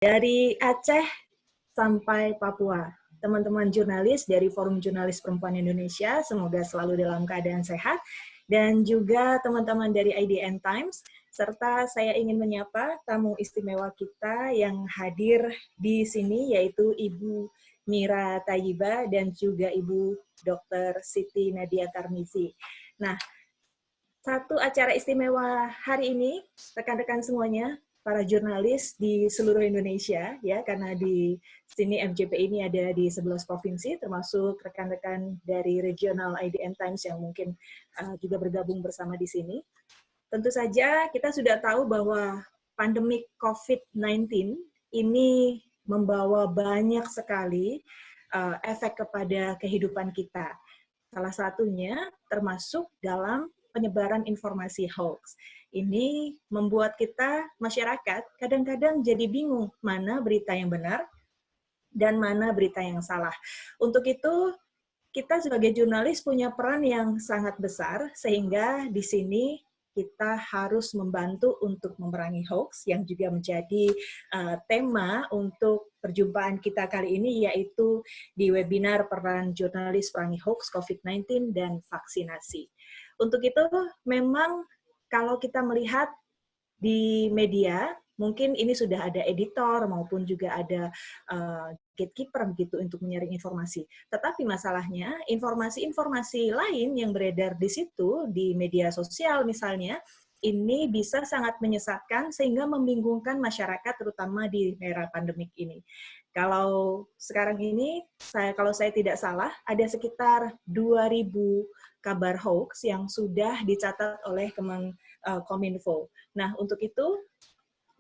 Dari Aceh sampai Papua. Teman-teman jurnalis dari Forum Jurnalis Perempuan Indonesia, semoga selalu dalam keadaan sehat. Dan juga teman-teman dari IDN Times, serta saya ingin menyapa tamu istimewa kita yang hadir di sini, yaitu Ibu Mira Tayyiba dan juga Ibu Dr. Siti Nadia Tarmizi. Nah, satu acara istimewa hari ini, rekan-rekan semuanya, para jurnalis di seluruh Indonesia, ya, karena di sini FJP ini ada di 11 provinsi, termasuk rekan-rekan dari regional IDN Times yang mungkin juga bergabung bersama di sini. Tentu saja kita sudah tahu bahwa pandemi COVID-19 ini membawa banyak sekali efek kepada kehidupan kita. Salah satunya termasuk dalam penyebaran informasi hoax. Ini membuat kita, masyarakat, kadang-kadang jadi bingung mana berita yang benar dan mana berita yang salah. Untuk itu, kita sebagai jurnalis punya peran yang sangat besar, sehingga di sini kita harus membantu untuk memerangi hoax, yang juga menjadi tema untuk perjumpaan kita kali ini, yaitu di webinar peran jurnalis perangi hoax COVID-19 dan vaksinasi. Untuk itu, memang kalau kita melihat di media, mungkin ini sudah ada editor maupun juga ada gatekeeper begitu untuk menyaring informasi. Tetapi masalahnya, informasi-informasi lain yang beredar di situ, di media sosial misalnya, ini bisa sangat menyesatkan sehingga membingungkan masyarakat, terutama di era pandemik ini. Kalau sekarang ini, kalau saya tidak salah, ada sekitar 2.000 kabar hoax yang sudah dicatat oleh Kominfo. Nah, untuk itu,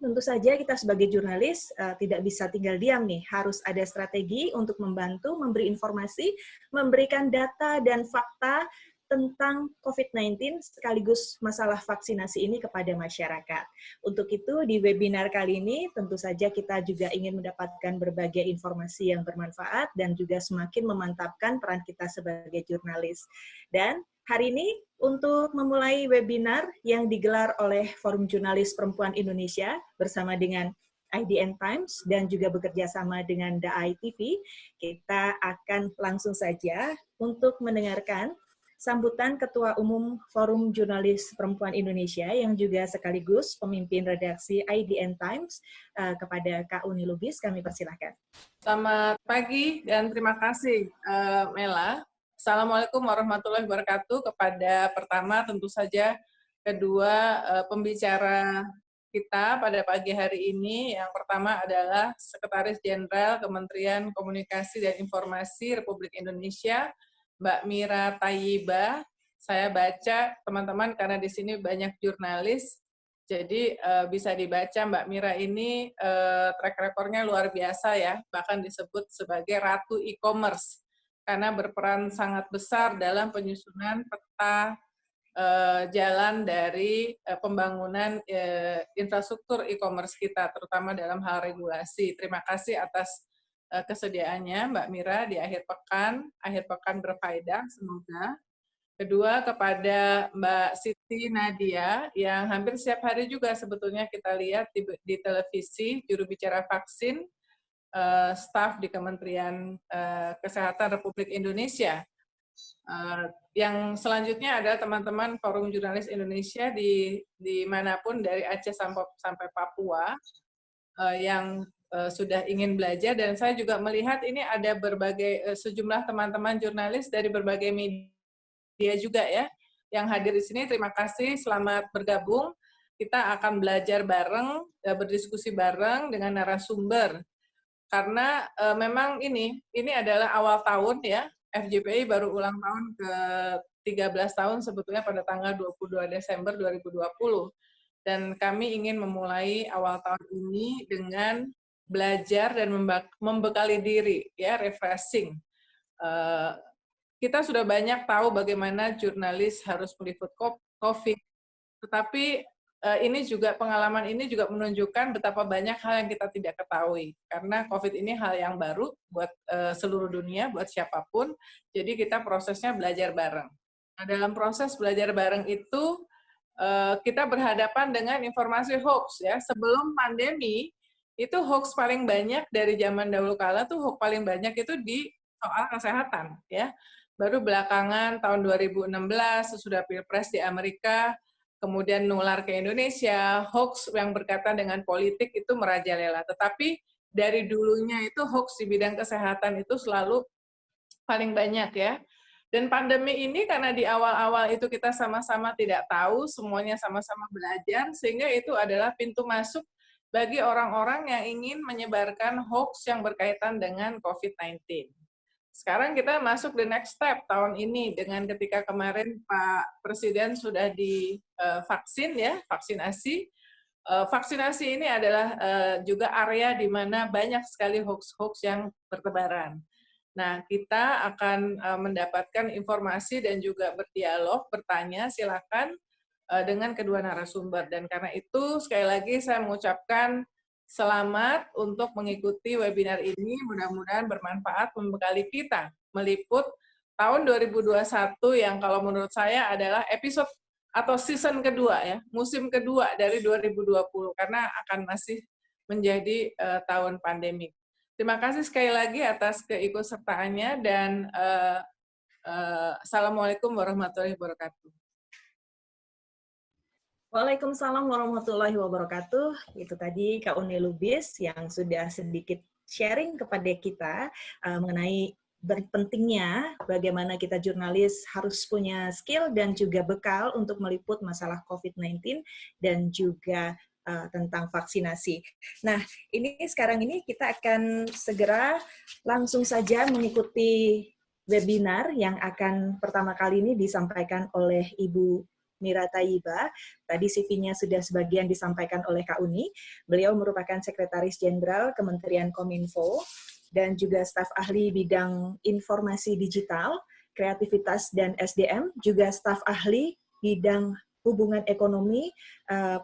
tentu saja kita sebagai jurnalis tidak bisa tinggal diam nih, harus ada strategi untuk membantu, memberi informasi, memberikan data dan fakta tentang COVID-19 sekaligus masalah vaksinasi ini kepada masyarakat. Untuk itu, di webinar kali ini tentu saja kita juga ingin mendapatkan berbagai informasi yang bermanfaat dan juga semakin memantapkan peran kita sebagai jurnalis. Dan hari ini untuk memulai webinar yang digelar oleh Forum Jurnalis Perempuan Indonesia bersama dengan IDN Times dan juga bekerja sama dengan DAI TV, kita akan langsung saja untuk mendengarkan sambutan Ketua Umum Forum Jurnalis Perempuan Indonesia yang juga sekaligus pemimpin redaksi IDN Times kepada Kak Uni Lubis. Kami persilahkan. Selamat pagi dan terima kasih Mela. Assalamualaikum warahmatullahi wabarakatuh. Kepada pertama tentu saja kedua pembicara kita pada pagi hari ini. Yang pertama adalah Sekretaris Jenderal Kementerian Komunikasi dan Informasi Republik Indonesia, Mbak Mira Tayyiba. Saya baca teman-teman karena di sini banyak jurnalis, jadi bisa dibaca Mbak Mira ini track record-nya luar biasa ya, bahkan disebut sebagai Ratu E-commerce karena berperan sangat besar dalam penyusunan peta jalan dari pembangunan infrastruktur e-commerce kita, terutama dalam hal regulasi. Terima kasih atas kesediaannya Mbak Mira di akhir pekan berfaedah semoga. Kedua kepada Mbak Siti Nadia yang hampir setiap hari juga sebetulnya kita lihat di televisi, juru bicara vaksin, staf di Kementerian Kesehatan Republik Indonesia. Yang selanjutnya adalah teman-teman Forum Jurnalis Indonesia di manapun dari Aceh sampai Papua yang sudah ingin belajar, dan saya juga melihat ini ada berbagai sejumlah teman-teman jurnalis dari berbagai media juga ya yang hadir di sini. Terima kasih, selamat bergabung. Kita akan belajar bareng, berdiskusi bareng dengan narasumber. Karena memang ini adalah awal tahun ya, FJPI baru ulang tahun ke 13 tahun sebetulnya pada tanggal 22 Desember 2020. Dan kami ingin memulai awal tahun ini dengan belajar dan membekali diri, ya, refreshing. Kita sudah banyak tahu bagaimana jurnalis harus meliput COVID, tetapi pengalaman ini juga menunjukkan betapa banyak hal yang kita tidak ketahui. Karena COVID ini hal yang baru buat seluruh dunia, buat siapapun, jadi kita prosesnya belajar bareng. Nah, dalam proses belajar bareng itu, kita berhadapan dengan informasi hoax ya. Sebelum pandemi itu hoax paling banyak dari zaman dahulu kala tuh hoax paling banyak itu di soal kesehatan ya. Baru belakangan tahun 2016 sesudah Pilpres di Amerika, kemudian nular ke Indonesia, hoax yang berkaitan dengan politik itu merajalela. Tetapi dari dulunya itu hoax di bidang kesehatan itu selalu paling banyak ya. Dan pandemi ini karena di awal-awal itu kita sama-sama tidak tahu, semuanya sama-sama belajar, sehingga itu adalah pintu masuk bagi orang-orang yang ingin menyebarkan hoax yang berkaitan dengan COVID-19. Sekarang kita masuk the next step tahun ini dengan ketika kemarin Pak Presiden sudah divaksin ya, vaksinasi. Vaksinasi ini adalah juga area di mana banyak sekali hoax-hoax yang bertebaran. Nah, kita akan mendapatkan informasi dan juga berdialog, bertanya, silakan dengan kedua narasumber. Dan karena itu, sekali lagi saya mengucapkan selamat untuk mengikuti webinar ini. Mudah-mudahan bermanfaat membekali kita meliput tahun 2021 yang kalau menurut saya adalah episode atau season kedua ya, musim kedua dari 2020 karena akan masih menjadi tahun pandemik. Terima kasih sekali lagi atas keikutsertaannya dan Assalamualaikum warahmatullahi wabarakatuh. Waalaikumsalam warahmatullahi wabarakatuh. Itu tadi Kak Uni Lubis yang sudah sedikit sharing kepada kita mengenai pentingnya bagaimana kita jurnalis harus punya skill dan juga bekal untuk meliput masalah COVID-19 dan juga tentang vaksinasi. Nah, sekarang ini kita akan segera langsung saja mengikuti webinar yang akan pertama kali ini disampaikan oleh Ibu Mira Tayyiba. Tadi CV-nya sudah sebagian disampaikan oleh Kak Uni. Beliau merupakan Sekretaris Jenderal Kementerian Kominfo dan juga staf ahli bidang informasi digital, kreativitas dan SDM, juga staf ahli bidang hubungan ekonomi,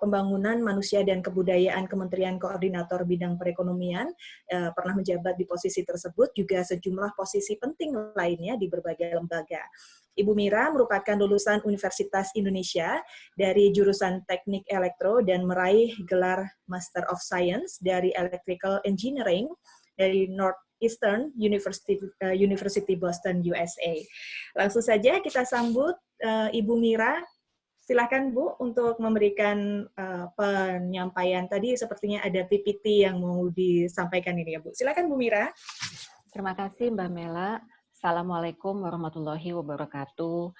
pembangunan manusia dan kebudayaan Kementerian Koordinator Bidang Perekonomian, pernah menjabat di posisi tersebut, juga sejumlah posisi penting lainnya di berbagai lembaga. Ibu Mira merupakan lulusan Universitas Indonesia dari jurusan Teknik Elektro dan meraih gelar Master of Science dari Electrical Engineering dari Northeastern University Boston, USA. Langsung saja kita sambut Ibu Mira. Silakan Bu untuk memberikan penyampaian. Tadi sepertinya ada PPT yang mau disampaikan ini ya Bu. Silakan Bu Mira. Terima kasih Mbak Mela. Assalamualaikum warahmatullahi wabarakatuh.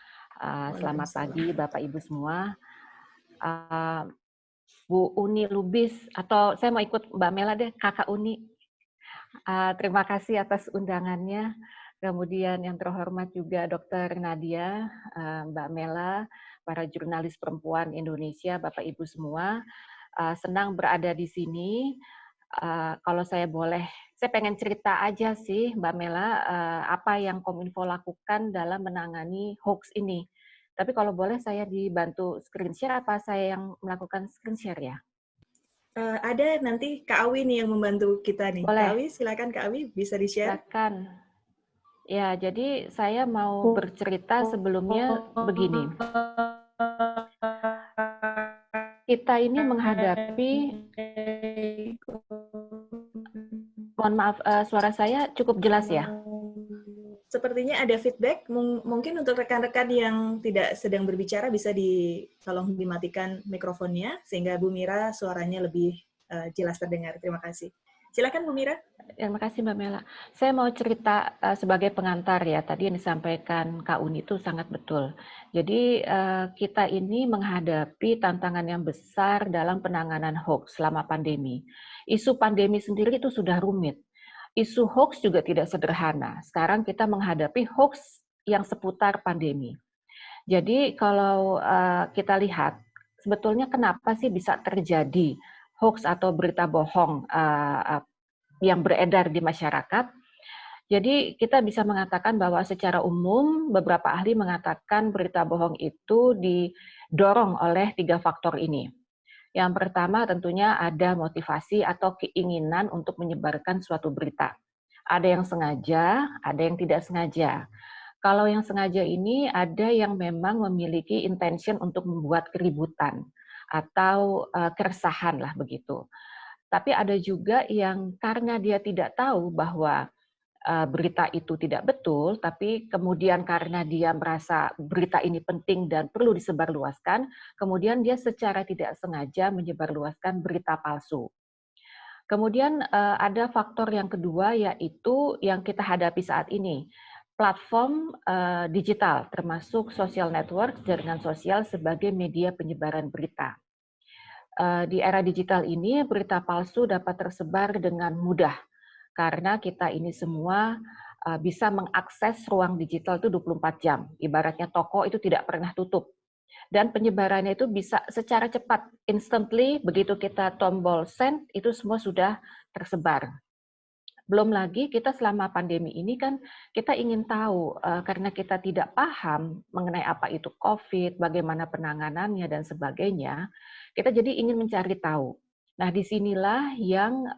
Selamat pagi Bapak Ibu semua. Bu Uni Lubis, atau saya mau ikut Mbak Mela deh, Kakak Uni. Terima kasih atas undangannya. Kemudian yang terhormat juga Dr. Nadia, Mbak Mela, para jurnalis perempuan Indonesia, Bapak Ibu semua. Senang berada di sini. Kalau saya boleh, saya pengen cerita aja sih Mbak Mela, apa yang Kominfo lakukan dalam menangani hoax ini. Tapi kalau boleh saya dibantu screen share, apa saya yang melakukan screen share ya? Ada nanti Kak Awi nih yang membantu kita nih. Boleh. Kak Awi, silakan Kak Awi, bisa di-share. Silakan. Ya, jadi saya mau bercerita sebelumnya begini. Kita ini menghadapi, mohon maaf, suara saya cukup jelas ya? Sepertinya ada feedback. Mungkin untuk rekan-rekan yang tidak sedang berbicara bisa tolong dimatikan mikrofonnya sehingga Bu Mira suaranya lebih jelas terdengar. Terima kasih. Silakan Bu Mira. Terima kasih Mbak Mela. Saya mau cerita sebagai pengantar ya. Tadi yang disampaikan Kak Uni itu sangat betul. Jadi kita ini menghadapi tantangan yang besar dalam penanganan hoax selama pandemi. Isu pandemi sendiri itu sudah rumit. Isu hoax juga tidak sederhana. Sekarang kita menghadapi hoax yang seputar pandemi. Jadi kalau kita lihat, sebetulnya kenapa sih bisa terjadi hoax atau berita bohong yang beredar di masyarakat? Jadi kita bisa mengatakan bahwa secara umum beberapa ahli mengatakan berita bohong itu didorong oleh 3 faktor ini. Yang pertama tentunya ada motivasi atau keinginan untuk menyebarkan suatu berita. Ada yang sengaja, ada yang tidak sengaja. Kalau yang sengaja ini ada yang memang memiliki intention untuk membuat keributan atau keresahan lah begitu. Tapi ada juga yang karena dia tidak tahu bahwa berita itu tidak betul, tapi kemudian karena dia merasa berita ini penting dan perlu disebarluaskan, kemudian dia secara tidak sengaja menyebarluaskan berita palsu. Kemudian ada faktor yang kedua, yaitu yang kita hadapi saat ini, platform digital termasuk social network, jaringan sosial sebagai media penyebaran berita. Di era digital ini berita palsu dapat tersebar dengan mudah karena kita ini semua bisa mengakses ruang digital itu 24 jam. Ibaratnya toko itu tidak pernah tutup. Dan penyebarannya itu bisa secara cepat, instantly, begitu kita tombol send, itu semua sudah tersebar. Belum lagi kita selama pandemi ini kan kita ingin tahu, karena kita tidak paham mengenai apa itu COVID, bagaimana penanganannya dan sebagainya, kita jadi ingin mencari tahu. Nah, disinilah yang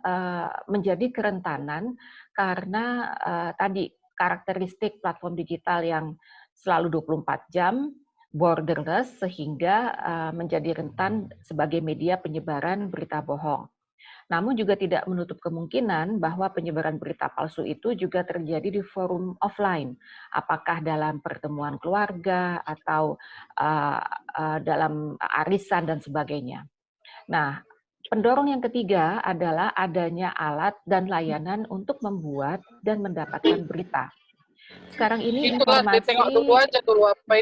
menjadi kerentanan karena tadi karakteristik platform digital yang selalu 24 jam, borderless, sehingga menjadi rentan sebagai media penyebaran berita bohong. Namun juga tidak menutup kemungkinan bahwa penyebaran berita palsu itu juga terjadi di forum offline, apakah dalam pertemuan keluarga atau dalam arisan dan sebagainya. Nah, pendorong yang ketiga adalah adanya alat dan layanan untuk membuat dan mendapatkan berita. Sekarang ini informasi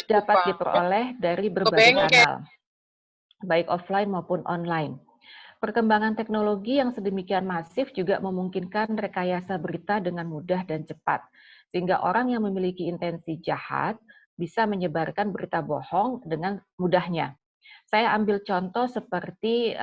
dapat diperoleh dari berbagai kanal, baik offline maupun online. Perkembangan teknologi yang sedemikian masif juga memungkinkan rekayasa berita dengan mudah dan cepat, sehingga orang yang memiliki intensi jahat bisa menyebarkan berita bohong dengan mudahnya. Saya ambil contoh seperti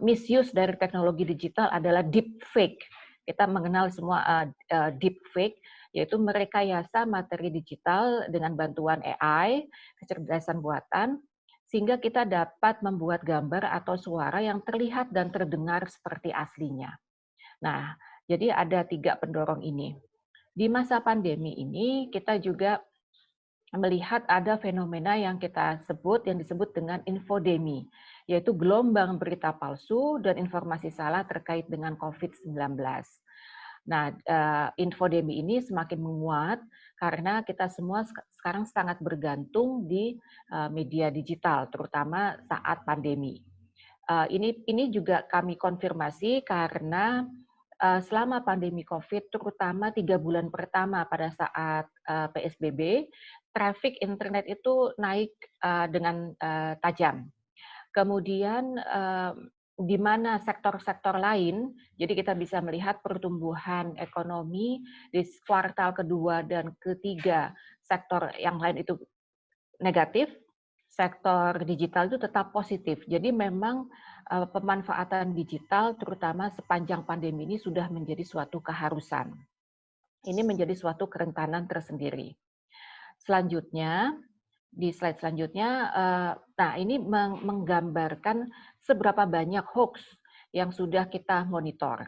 misuse dari teknologi digital adalah deepfake. Kita mengenal semua deepfake, yaitu merekayasa materi digital dengan bantuan AI, kecerdasan buatan, sehingga kita dapat membuat gambar atau suara yang terlihat dan terdengar seperti aslinya. Nah, jadi ada 3 pendorong ini. Di masa pandemi ini, kita juga melihat ada fenomena yang disebut dengan infodemi, yaitu gelombang berita palsu dan informasi salah terkait dengan COVID-19. Nah, infodemi ini semakin menguat karena kita semua sekarang sangat bergantung di media digital, terutama saat pandemi. Ini juga kami konfirmasi karena selama pandemi COVID, terutama 3 bulan pertama pada saat PSBB, traffic internet itu naik dengan tajam. Kemudian di mana sektor-sektor lain, jadi kita bisa melihat pertumbuhan ekonomi di kuartal kedua dan ketiga, sektor yang lain itu negatif, sektor digital itu tetap positif. Jadi memang pemanfaatan digital terutama sepanjang pandemi ini sudah menjadi suatu keharusan. Ini menjadi suatu kerentanan tersendiri. Selanjutnya, di slide selanjutnya, nah ini menggambarkan seberapa banyak hoax yang sudah kita monitor.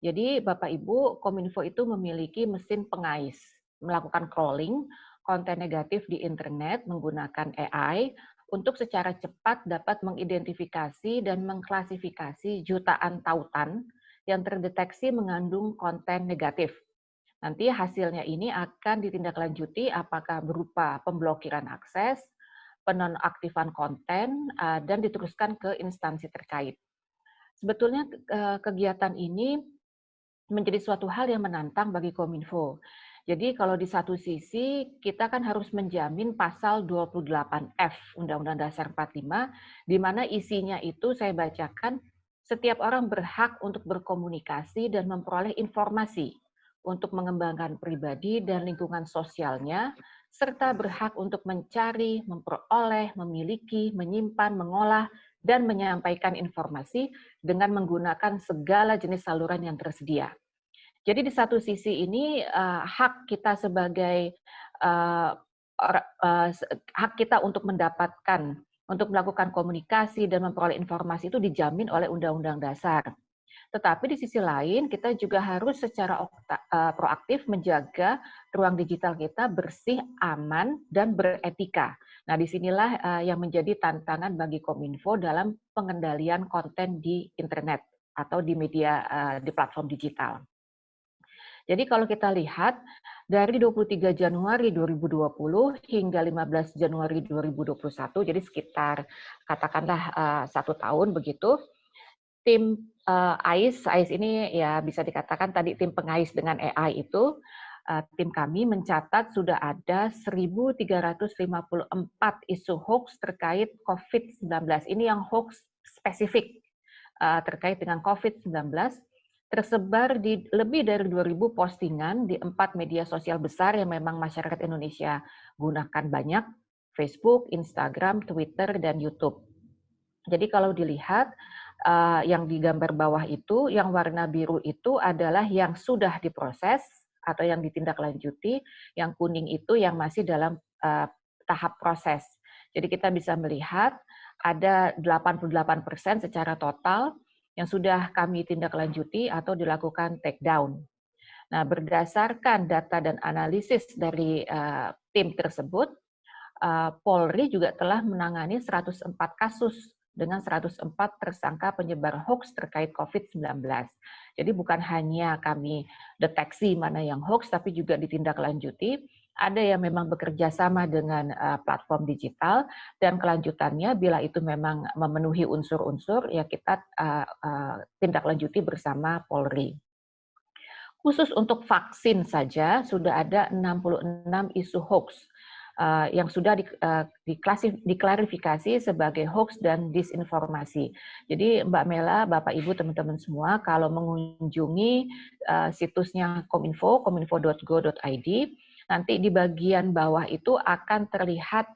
Jadi Bapak Ibu, Kominfo itu memiliki mesin pengais, melakukan crawling konten negatif di internet menggunakan AI untuk secara cepat dapat mengidentifikasi dan mengklasifikasi jutaan tautan yang terdeteksi mengandung konten negatif. Nanti hasilnya ini akan ditindaklanjuti apakah berupa pemblokiran akses, penonaktifan konten, dan diteruskan ke instansi terkait. Sebetulnya kegiatan ini menjadi suatu hal yang menantang bagi Kominfo. Jadi kalau di satu sisi kita kan harus menjamin pasal 28F Undang-Undang Dasar 45, di mana isinya itu saya bacakan, setiap orang berhak untuk berkomunikasi dan memperoleh informasi untuk mengembangkan pribadi dan lingkungan sosialnya, serta berhak untuk mencari, memperoleh, memiliki, menyimpan, mengolah, dan menyampaikan informasi dengan menggunakan segala jenis saluran yang tersedia. Jadi di satu sisi ini hak kita sebagai hak kita untuk mendapatkan, untuk melakukan komunikasi dan memperoleh informasi itu dijamin oleh Undang-Undang Dasar. Tetapi di sisi lain, kita juga harus secara proaktif menjaga ruang digital kita bersih, aman, dan beretika. Nah, disinilah yang menjadi tantangan bagi Kominfo dalam pengendalian konten di internet, atau di media di platform digital. Jadi kalau kita lihat dari 23 Januari 2020 hingga 15 Januari 2021, jadi sekitar katakanlah 1 tahun begitu, tim AIS ini ya bisa dikatakan tadi tim pengais dengan AI itu, tim kami mencatat sudah ada 1.354 isu hoax terkait COVID-19. Ini yang hoax spesifik terkait dengan COVID-19, tersebar di lebih dari 2.000 postingan di 4 media sosial besar yang memang masyarakat Indonesia gunakan banyak, Facebook, Instagram, Twitter, dan YouTube. Jadi kalau dilihat, yang di gambar bawah itu, yang warna biru itu adalah yang sudah diproses atau yang ditindaklanjuti, yang kuning itu yang masih dalam tahap proses. Jadi kita bisa melihat ada 88% secara total yang sudah kami tindaklanjuti atau dilakukan take down. Nah, berdasarkan data dan analisis dari tim tersebut, Polri juga telah menangani 104 kasus dengan 104 tersangka penyebar hoax terkait COVID-19. Jadi bukan hanya kami deteksi mana yang hoax, tapi juga ditindaklanjuti. Ada yang memang bekerja sama dengan platform digital, dan kelanjutannya bila itu memang memenuhi unsur-unsur, ya kita tindaklanjuti bersama Polri. Khusus untuk vaksin saja, sudah ada 66 isu hoax yang sudah diklarifikasi sebagai hoax dan disinformasi. Jadi Mbak Mela, Bapak Ibu, teman-teman semua, kalau mengunjungi situsnya Kominfo, kominfo.go.id, nanti di bagian bawah itu akan terlihat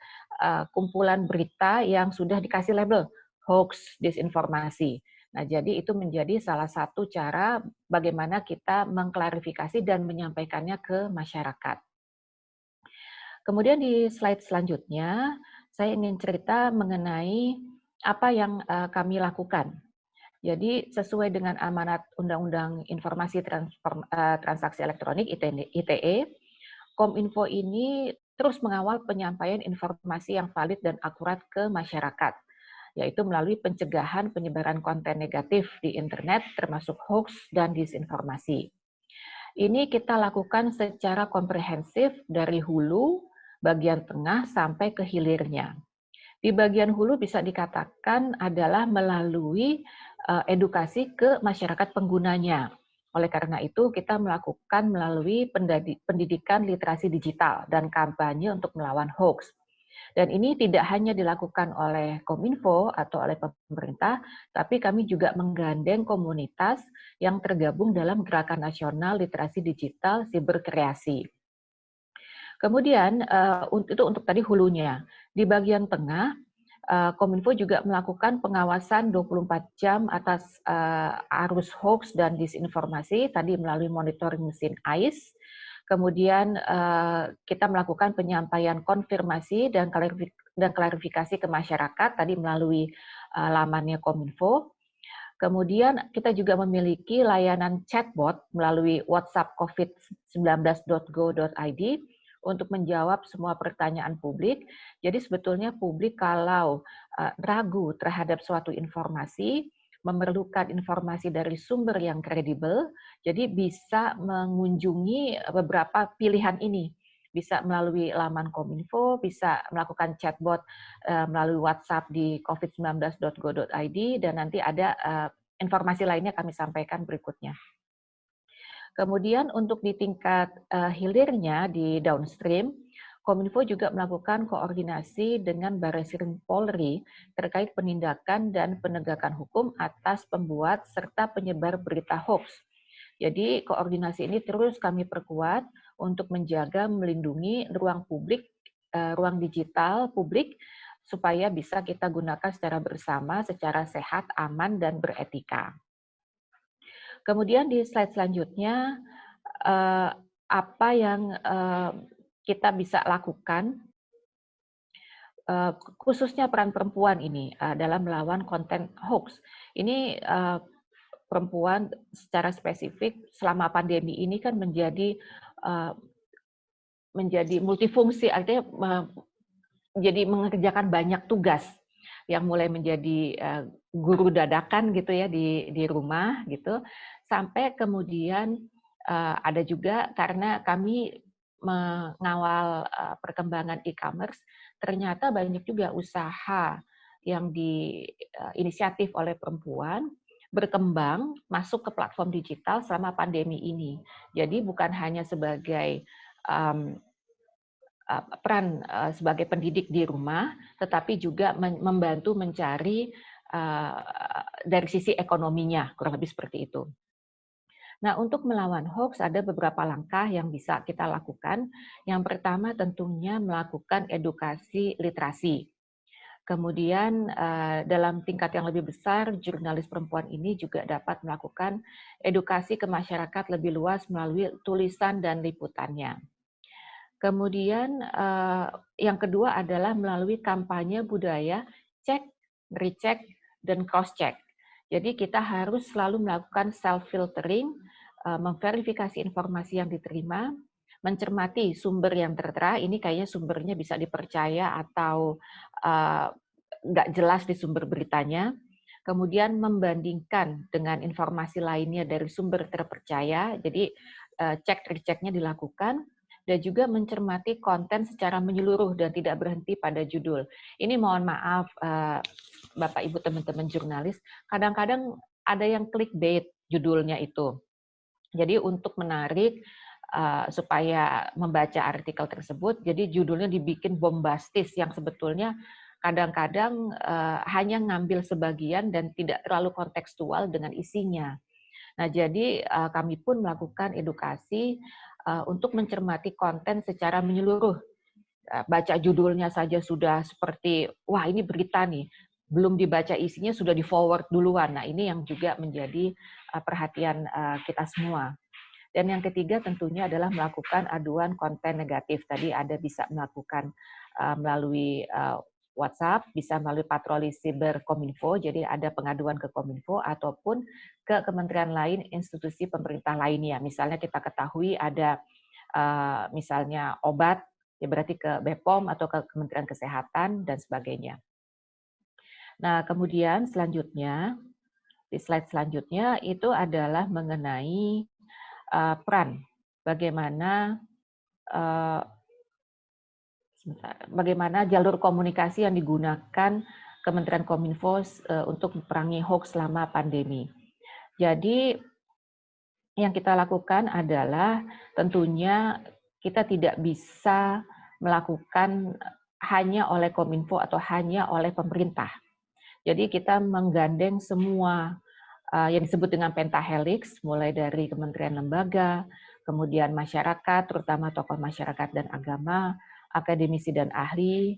kumpulan berita yang sudah dikasih label hoax, disinformasi. Nah, jadi itu menjadi salah satu cara bagaimana kita mengklarifikasi dan menyampaikannya ke masyarakat. Kemudian di slide selanjutnya, saya ingin cerita mengenai apa yang kami lakukan. Jadi sesuai dengan amanat Undang-Undang Informasi Transaksi Elektronik ITE, Kominfo ini terus mengawal penyampaian informasi yang valid dan akurat ke masyarakat, yaitu melalui pencegahan penyebaran konten negatif di internet, termasuk hoax dan disinformasi. Ini kita lakukan secara komprehensif dari hulu, bagian tengah, sampai ke hilirnya. Di bagian hulu bisa dikatakan adalah melalui edukasi ke masyarakat penggunanya. Oleh karena itu, kita melakukan melalui pendidikan literasi digital dan kampanye untuk melawan hoax. Dan ini tidak hanya dilakukan oleh Kominfo atau oleh pemerintah, tapi kami juga menggandeng komunitas yang tergabung dalam Gerakan Nasional Literasi Digital Siberkreasi. Kemudian, itu untuk tadi hulunya. Di bagian tengah, Kominfo juga melakukan pengawasan 24 jam atas arus hoax dan disinformasi, tadi melalui monitoring mesin AIS. Kemudian kita melakukan penyampaian konfirmasi dan klarifikasi ke masyarakat, tadi melalui lamannya Kominfo. Kemudian kita juga memiliki layanan chatbot melalui WhatsApp covid19.go.id untuk menjawab semua pertanyaan publik. Jadi sebetulnya publik kalau ragu terhadap suatu informasi, memerlukan informasi dari sumber yang kredibel, jadi bisa mengunjungi beberapa pilihan ini. Bisa melalui laman Kominfo, bisa melakukan chatbot melalui WhatsApp di covid19.go.id, dan nanti ada informasi lainnya kami sampaikan berikutnya. Kemudian untuk di tingkat hilirnya di downstream, Kominfo juga melakukan koordinasi dengan Barreskrim Polri terkait penindakan dan penegakan hukum atas pembuat serta penyebar berita hoax. Jadi koordinasi ini terus kami perkuat untuk menjaga melindungi ruang publik, ruang digital publik, supaya bisa kita gunakan secara bersama, secara sehat, aman, dan beretika. Kemudian di slide selanjutnya, apa yang kita bisa lakukan, khususnya peran perempuan ini dalam melawan konten hoax. Ini perempuan secara spesifik selama pandemi ini kan menjadi multifungsi, artinya jadi mengerjakan banyak tugas. yang mulai menjadi guru dadakan gitu ya di rumah gitu, sampai kemudian ada juga karena kami mengawal perkembangan e-commerce, ternyata banyak juga usaha yang diinisiatif oleh perempuan berkembang masuk ke platform digital selama pandemi ini. Jadi bukan hanya sebagai peran sebagai pendidik di rumah, tetapi juga membantu mencari dari sisi ekonominya, kurang lebih seperti itu. Nah, untuk melawan hoax ada beberapa langkah yang bisa kita lakukan. Yang pertama tentunya melakukan edukasi literasi. Kemudian dalam tingkat yang lebih besar, jurnalis perempuan ini juga dapat melakukan edukasi ke masyarakat lebih luas melalui tulisan dan liputannya. Kemudian yang kedua adalah melalui kampanye budaya cek, recheck, dan cross-check. Jadi kita harus selalu melakukan self-filtering, memverifikasi informasi yang diterima, mencermati sumber yang tertera, ini kayaknya sumbernya bisa dipercaya atau nggak jelas di sumber beritanya, kemudian membandingkan dengan informasi lainnya dari sumber terpercaya, jadi cek rechecknya dilakukan, dan juga mencermati konten secara menyeluruh dan tidak berhenti pada judul. Ini mohon maaf, Bapak Ibu teman-teman jurnalis, kadang-kadang ada yang clickbait judulnya itu. Jadi untuk menarik supaya membaca artikel tersebut, jadi judulnya dibikin bombastis yang sebetulnya kadang-kadang hanya ngambil sebagian dan tidak terlalu kontekstual dengan isinya. Nah, jadi kami pun melakukan edukasi untuk mencermati konten secara menyeluruh. Baca judulnya saja sudah seperti, wah ini berita nih, belum dibaca isinya sudah di-forward duluan. Nah, ini yang juga menjadi perhatian kita semua. Dan yang ketiga tentunya adalah melakukan aduan konten negatif. Tadi ada bisa melakukan melalui WhatsApp, bisa melalui patroli siber Kominfo, jadi ada pengaduan ke Kominfo ataupun ke kementerian lain, institusi pemerintah lainnya. Misalnya kita ketahui ada misalnya obat, ya berarti ke BPOM atau ke Kementerian Kesehatan dan sebagainya. Nah, kemudian selanjutnya, di slide selanjutnya itu adalah mengenai peran bagaimana jalur komunikasi yang digunakan Kementerian Kominfo untuk memerangi hoax selama pandemi. Jadi yang kita lakukan adalah tentunya kita tidak bisa melakukan hanya oleh Kominfo atau hanya oleh pemerintah. Jadi kita menggandeng semua yang disebut dengan pentahelix, mulai dari kementerian lembaga, kemudian masyarakat, terutama tokoh masyarakat dan agama, akademisi dan ahli,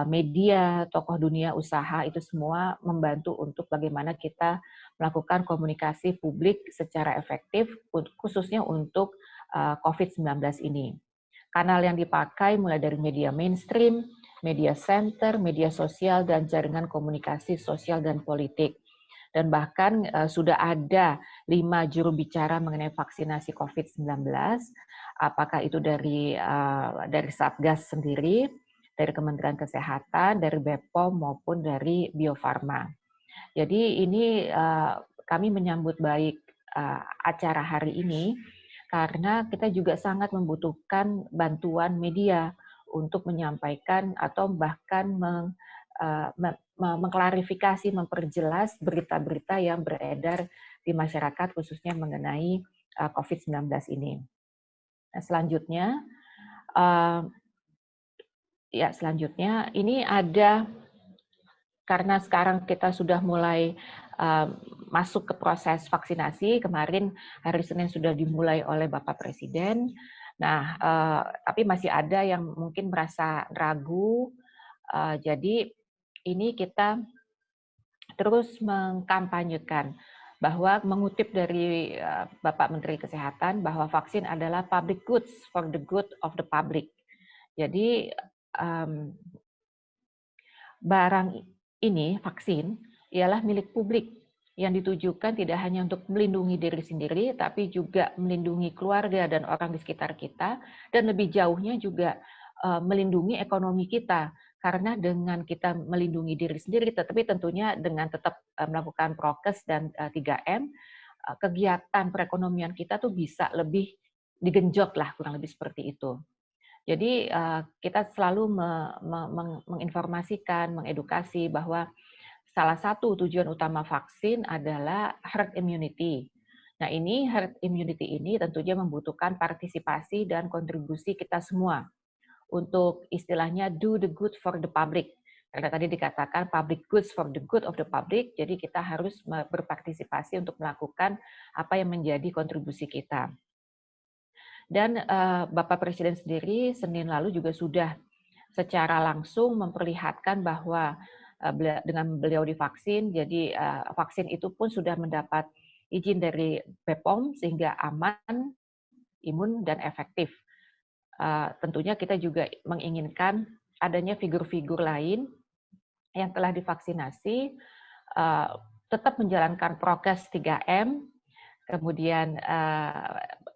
media, tokoh dunia usaha, itu semua membantu untuk bagaimana kita melakukan komunikasi publik secara efektif, khususnya untuk COVID-19 ini. Kanal yang dipakai mulai dari media mainstream, media center, media sosial, dan jaringan komunikasi sosial dan politik. Dan bahkan sudah ada 5 juru bicara mengenai vaksinasi COVID-19, apakah itu dari Satgas sendiri, dari Kementerian Kesehatan, dari BPOM maupun dari Bio Farma. Jadi ini kami menyambut baik acara hari ini karena kita juga sangat membutuhkan bantuan media untuk menyampaikan atau bahkan mengklarifikasi, memperjelas berita-berita yang beredar di masyarakat khususnya mengenai COVID-19 ini. Nah, selanjutnya ini ada, karena sekarang kita sudah mulai masuk ke proses vaksinasi, kemarin hari Senin sudah dimulai oleh Bapak Presiden. Nah, tapi masih ada yang mungkin merasa ragu, jadi ini kita terus mengkampanyekan bahwa mengutip dari Bapak Menteri Kesehatan bahwa vaksin adalah public goods for the good of the public. Jadi barang ini, vaksin, ialah milik publik yang ditujukan tidak hanya untuk melindungi diri sendiri, tapi juga melindungi keluarga dan orang di sekitar kita, dan lebih jauhnya juga melindungi ekonomi kita. Karena dengan kita melindungi diri sendiri, tetapi tentunya dengan tetap melakukan prokes dan 3M, kegiatan perekonomian kita tuh bisa lebih digenjot lah, kurang lebih seperti itu. Jadi kita selalu menginformasikan, mengedukasi bahwa salah satu tujuan utama vaksin adalah herd immunity. Nah, ini herd immunity ini tentunya membutuhkan partisipasi dan kontribusi kita semua untuk istilahnya do the good for the public. Karena tadi dikatakan public goods for the good of the public, jadi kita harus berpartisipasi untuk melakukan apa yang menjadi kontribusi kita. Dan Bapak Presiden sendiri Senin lalu juga sudah secara langsung memperlihatkan bahwa dengan beliau divaksin, jadi vaksin itu pun sudah mendapat izin dari BPOM sehingga aman, imun, dan efektif. Tentunya kita juga menginginkan adanya figur-figur lain yang telah divaksinasi, tetap menjalankan prokes 3M, kemudian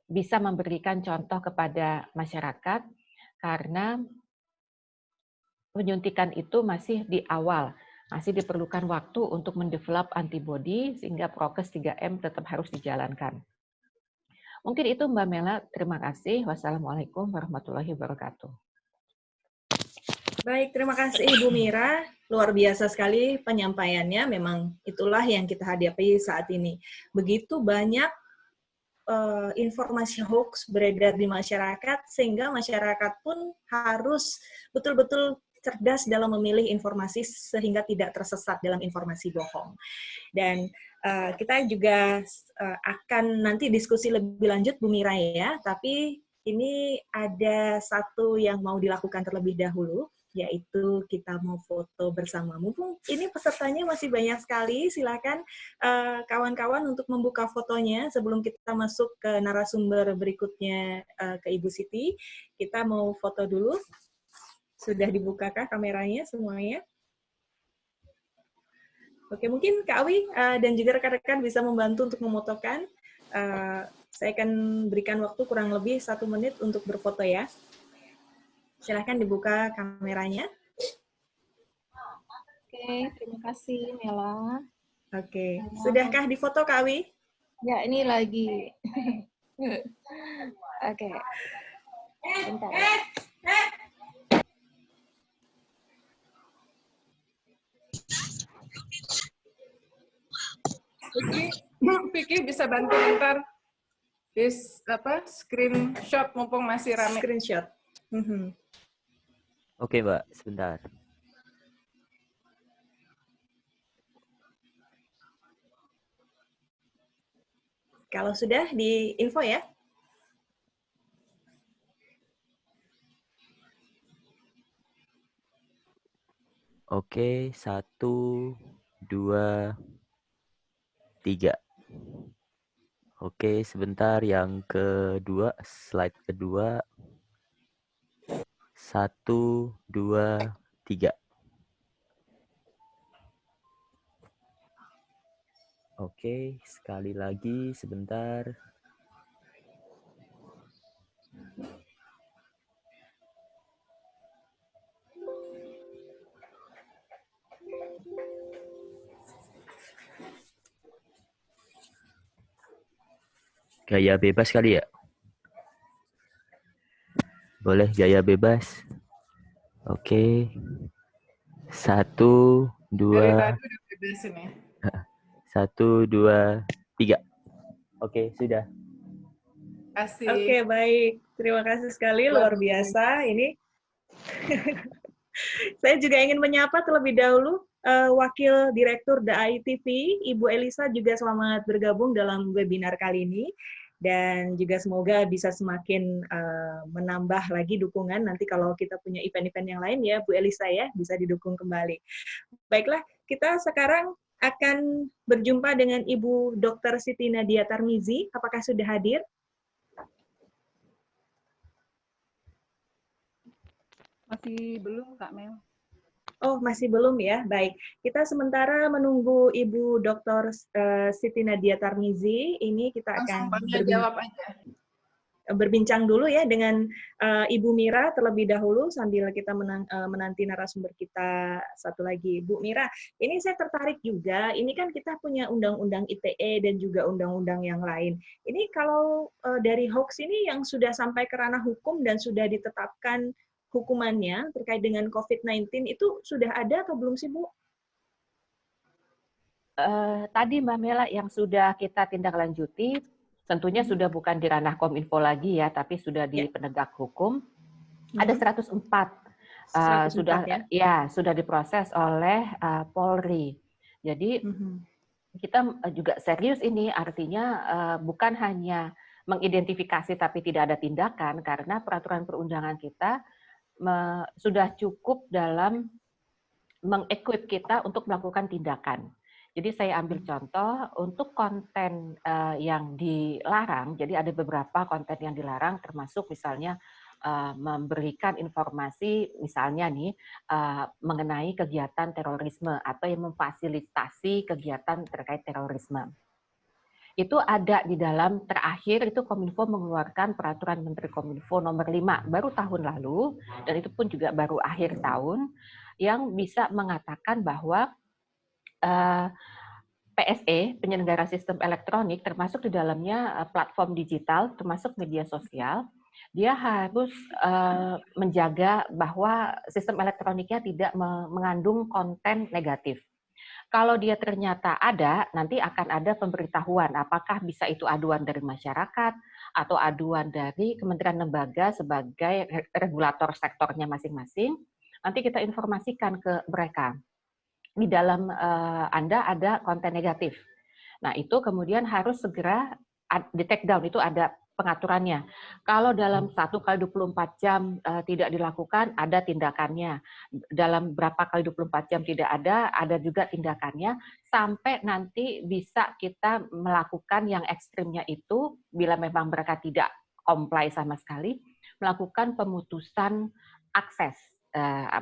bisa memberikan contoh kepada masyarakat, karena penyuntikan itu masih di awal, masih diperlukan waktu untuk mendevelop antibodi sehingga prokes 3M tetap harus dijalankan. Mungkin itu Mbak Mela, terima kasih. Wassalamualaikum warahmatullahi wabarakatuh. Baik, terima kasih Ibu Mira. Luar biasa sekali penyampaiannya, memang itulah yang kita hadapi saat ini. Begitu banyak informasi hoax beredar di masyarakat, sehingga masyarakat pun harus betul-betul cerdas dalam memilih informasi sehingga tidak tersesat dalam informasi bohong. Dan kita juga akan nanti diskusi lebih lanjut Bu Mira ya, tapi ini ada satu yang mau dilakukan terlebih dahulu, yaitu kita mau foto bersama. Mumpung ini pesertanya masih banyak sekali, silakan kawan-kawan untuk membuka fotonya sebelum kita masuk ke narasumber berikutnya ke Ibu Siti. Kita mau foto dulu. Sudah dibukakah kameranya semuanya? Oke, mungkin Kak Awi dan juga rekan-rekan bisa membantu untuk memotokan. Saya akan berikan waktu kurang lebih 1 menit untuk berfoto ya. Silahkan dibuka kameranya. Oke, terima kasih Mela. Oke, sudahkah difoto Kak Awi? Ya, ini lagi. Oke. Bentar. Vicky bisa bantu bentar screenshot mumpung masih rame. Screenshot. Oke Mbak, sebentar. Kalau sudah di info ya. Oke, 1, 2, 3. Oke, sebentar. Yang kedua, slide kedua. 1, 2, 3. Oke, sekali lagi sebentar. Gaya bebas kali ya? Boleh gaya bebas? Oke. 1, 2. Dari tadi udah bebas ini. 1, 2, 3. Oke, sudah. Kasih. Oke, baik. Terima kasih sekali, luar biasa. Ini saya juga ingin menyapa terlebih dahulu Wakil Direktur DAI TV, Ibu Elisa, juga selamat bergabung dalam webinar kali ini. Dan juga semoga bisa semakin menambah lagi dukungan nanti kalau kita punya event-event yang lain ya, Bu Elisa ya, bisa didukung kembali. Baiklah, kita sekarang akan berjumpa dengan Ibu Dr. Siti Nadia Tarmizi. Apakah sudah hadir? Masih belum, Kak Mel. Oh, masih belum ya? Baik. Kita sementara menunggu Ibu Dr. Siti Nadia Tarmizi. Ini kita akan jawab aja. berbincang dulu ya dengan Ibu Mira terlebih dahulu sambil kita menanti narasumber kita satu lagi. Bu Mira, ini saya tertarik juga, ini kan kita punya undang-undang ITE dan juga undang-undang yang lain. Ini kalau dari hoax ini yang sudah sampai ke ranah hukum dan sudah ditetapkan hukumannya terkait dengan COVID-19 itu sudah ada atau belum sih, Bu? Tadi Mbak Mela yang sudah kita tindak lanjuti, tentunya sudah bukan di ranah Kominfo lagi ya, tapi sudah di penegak hukum. Ada 104, 104 sudah diproses oleh Polri. Jadi kita juga serius ini, artinya bukan hanya mengidentifikasi tapi tidak ada tindakan, karena peraturan perundangan kita sudah cukup dalam mengequip kita untuk melakukan tindakan. Jadi saya ambil contoh untuk konten yang dilarang. Jadi ada beberapa konten yang dilarang, termasuk misalnya memberikan informasi, misalnya nih mengenai kegiatan terorisme atau yang memfasilitasi kegiatan terkait terorisme. Itu ada di dalam terakhir itu Kominfo mengeluarkan peraturan Menteri Kominfo nomor 5 baru tahun lalu, dan itu pun juga baru akhir tahun, yang bisa mengatakan bahwa PSE, penyelenggara sistem elektronik, termasuk di dalamnya platform digital, termasuk media sosial, dia harus menjaga bahwa sistem elektroniknya tidak mengandung konten negatif. Kalau dia ternyata ada, nanti akan ada pemberitahuan apakah bisa itu aduan dari masyarakat atau aduan dari kementerian lembaga sebagai regulator sektornya masing-masing. Nanti kita informasikan ke mereka. Di dalam Anda ada konten negatif. Nah, itu kemudian harus segera di take down, itu ada pengaturannya. Kalau dalam 1x24 jam tidak dilakukan, ada tindakannya. Dalam berapa kali 24 jam tidak ada juga tindakannya, sampai nanti bisa kita melakukan yang ekstrimnya itu, bila memang mereka tidak comply sama sekali, melakukan pemutusan akses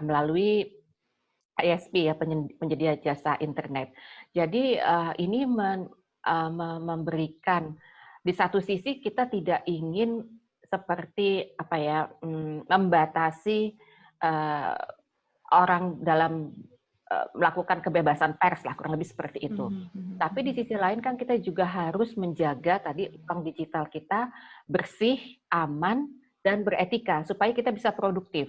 melalui ISP ya, penyedia jasa internet. Jadi ini memberikan, di satu sisi kita tidak ingin seperti apa ya, membatasi orang dalam melakukan kebebasan pers lah, kurang lebih seperti itu. Tapi di sisi lain kan kita juga harus menjaga tadi ruang digital kita bersih, aman, dan beretika supaya kita bisa produktif.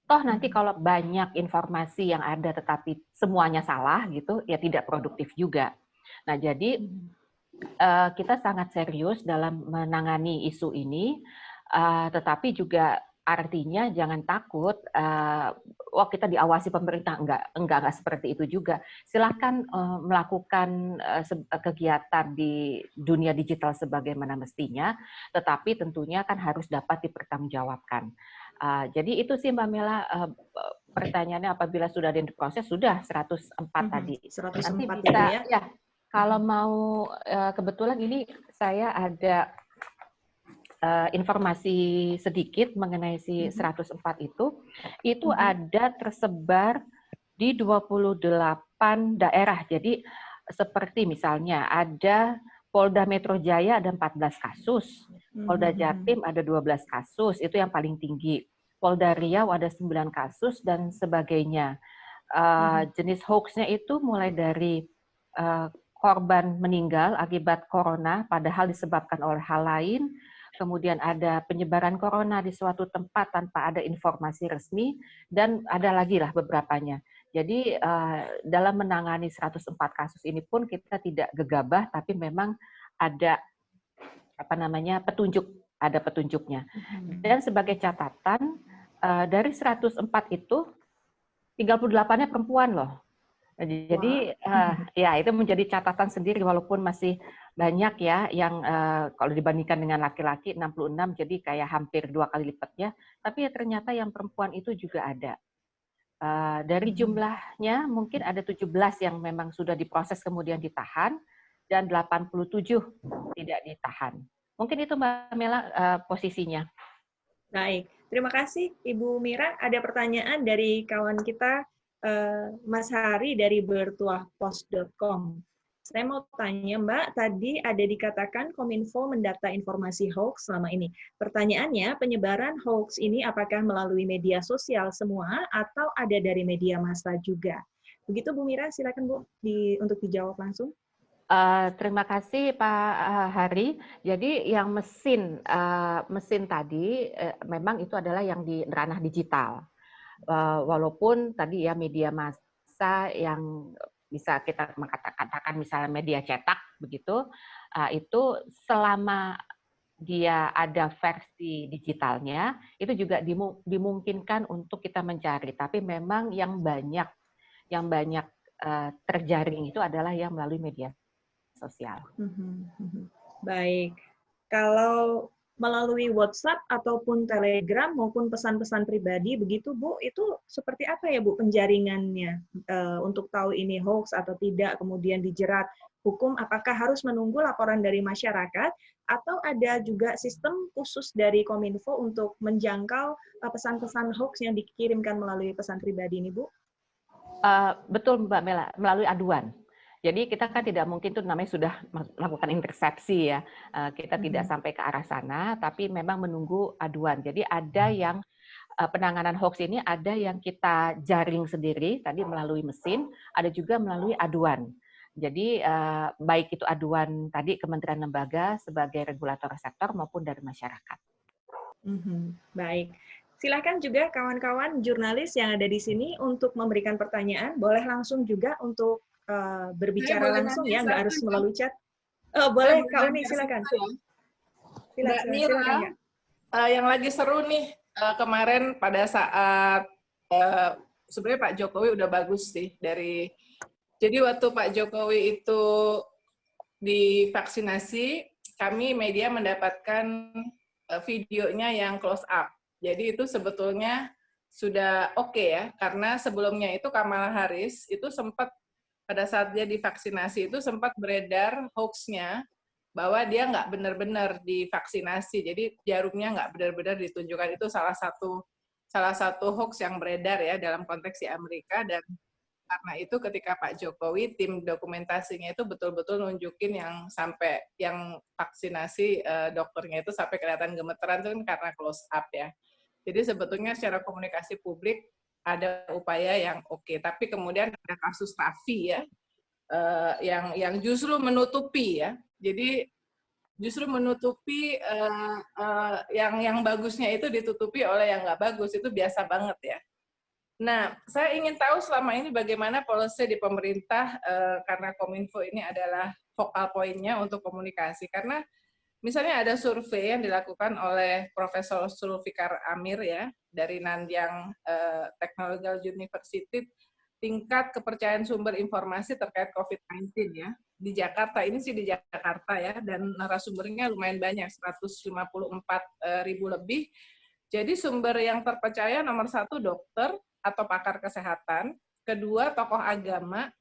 Toh nanti kalau banyak informasi yang ada tetapi semuanya salah gitu, ya tidak produktif juga. Nah, jadi kita sangat serius dalam menangani isu ini, tetapi juga artinya jangan takut, kita diawasi pemerintah, enggak seperti itu juga. Silakan melakukan kegiatan di dunia digital sebagaimana mestinya, tetapi tentunya kan harus dapat dipertanggungjawabkan. Jadi itu sih Mbak Mela, pertanyaannya apabila sudah diproses, sudah 104 tadi. 104 nanti bisa ya. Kalau mau kebetulan ini saya ada informasi sedikit mengenai si 104 itu ada tersebar di 28 daerah. Jadi seperti misalnya ada Polda Metro Jaya ada 14 kasus, Polda Jatim ada 12 kasus, itu yang paling tinggi. Polda Riau ada 9 kasus dan sebagainya. Jenis hoax-nya itu mulai dari korban meninggal akibat corona padahal disebabkan oleh hal lain, kemudian ada penyebaran corona di suatu tempat tanpa ada informasi resmi, dan ada lagi lah beberapanya. Jadi dalam menangani 104 kasus ini pun kita tidak gegabah, tapi memang ada petunjuk, ada petunjuknya. Dan sebagai catatan, dari 104 itu 38-nya perempuan loh. Jadi ya itu menjadi catatan sendiri, walaupun masih banyak ya yang kalau dibandingkan dengan laki-laki 66, jadi kayak hampir 2 kali lipatnya. Tapi ya ternyata yang perempuan itu juga ada. Dari jumlahnya mungkin ada 17 yang memang sudah diproses kemudian ditahan, dan 87 tidak ditahan. Mungkin itu Mbak Mela posisinya. Baik, terima kasih Ibu Mira. Ada pertanyaan dari kawan kita, Mas Hari dari bertuahpost.com. Saya mau tanya Mbak, tadi ada dikatakan Kominfo mendata informasi hoax selama ini. Pertanyaannya, penyebaran hoax ini apakah melalui media sosial semua atau ada dari media massa juga? Begitu Bu Mira, silakan Bu untuk dijawab langsung. Terima kasih Pak Hari. Jadi yang mesin tadi memang itu adalah yang di ranah digital. Walaupun tadi ya media massa yang bisa kita katakan misalnya media cetak begitu, itu selama dia ada versi digitalnya, itu juga dimungkinkan untuk kita mencari. Tapi memang yang banyak terjaring itu adalah yang melalui media sosial. Baik. Kalau melalui WhatsApp ataupun Telegram maupun pesan-pesan pribadi begitu Bu, itu seperti apa ya Bu penjaringannya untuk tahu ini hoax atau tidak, kemudian dijerat hukum, apakah harus menunggu laporan dari masyarakat atau ada juga sistem khusus dari Kominfo untuk menjangkau pesan-pesan hoax yang dikirimkan melalui pesan pribadi ini Bu? Betul Mbak Mela, melalui aduan. Jadi kita kan tidak mungkin itu namanya sudah melakukan intersepsi ya. Kita tidak sampai ke arah sana, tapi memang menunggu aduan. Jadi ada yang penanganan hoax ini ada yang kita jaring sendiri tadi melalui mesin, ada juga melalui aduan. Jadi baik itu aduan tadi Kementerian Lembaga sebagai regulator sektor maupun dari masyarakat. Baik. Silakan juga kawan-kawan jurnalis yang ada di sini untuk memberikan pertanyaan. Boleh langsung juga untuk berbicara langsung ya, nggak harus melalui chat. Oh, boleh, Kak Uni, silakan. Mbak Mira, yang lagi seru nih kemarin pada saat sebenarnya Pak Jokowi udah bagus sih jadi waktu Pak Jokowi itu divaksinasi, kami media mendapatkan videonya yang close up. Jadi itu sebetulnya sudah oke ya, karena sebelumnya itu Kamala Harris itu sempat pada saat dia divaksinasi itu sempat beredar hoax-nya bahwa dia nggak benar-benar divaksinasi, jadi jarumnya nggak benar-benar ditunjukkan. Itu salah satu hoax yang beredar ya dalam konteks di Amerika, dan karena itu ketika Pak Jokowi tim dokumentasinya itu betul-betul nunjukin yang sampai yang vaksinasi dokternya itu sampai kelihatan gemeteran itu kan karena close up ya. Jadi sebetulnya secara komunikasi publik ada upaya yang oke, tapi kemudian ada kasus Raffi ya, yang justru menutupi ya. Jadi justru menutupi yang bagusnya itu ditutupi oleh yang nggak bagus, itu biasa banget ya. Nah, saya ingin tahu selama ini bagaimana policy di pemerintah karena Kominfo ini adalah focal point-nya untuk komunikasi. Karena misalnya ada survei yang dilakukan oleh Profesor Zulfikar Amir ya dari Nanyang Technological University, tingkat kepercayaan sumber informasi terkait COVID-19 ya. Di Jakarta, ini sih di Jakarta ya, dan narasumbernya lumayan banyak, 154.000 lebih. Jadi sumber yang terpercaya nomor 1 dokter atau pakar kesehatan, kedua tokoh agama,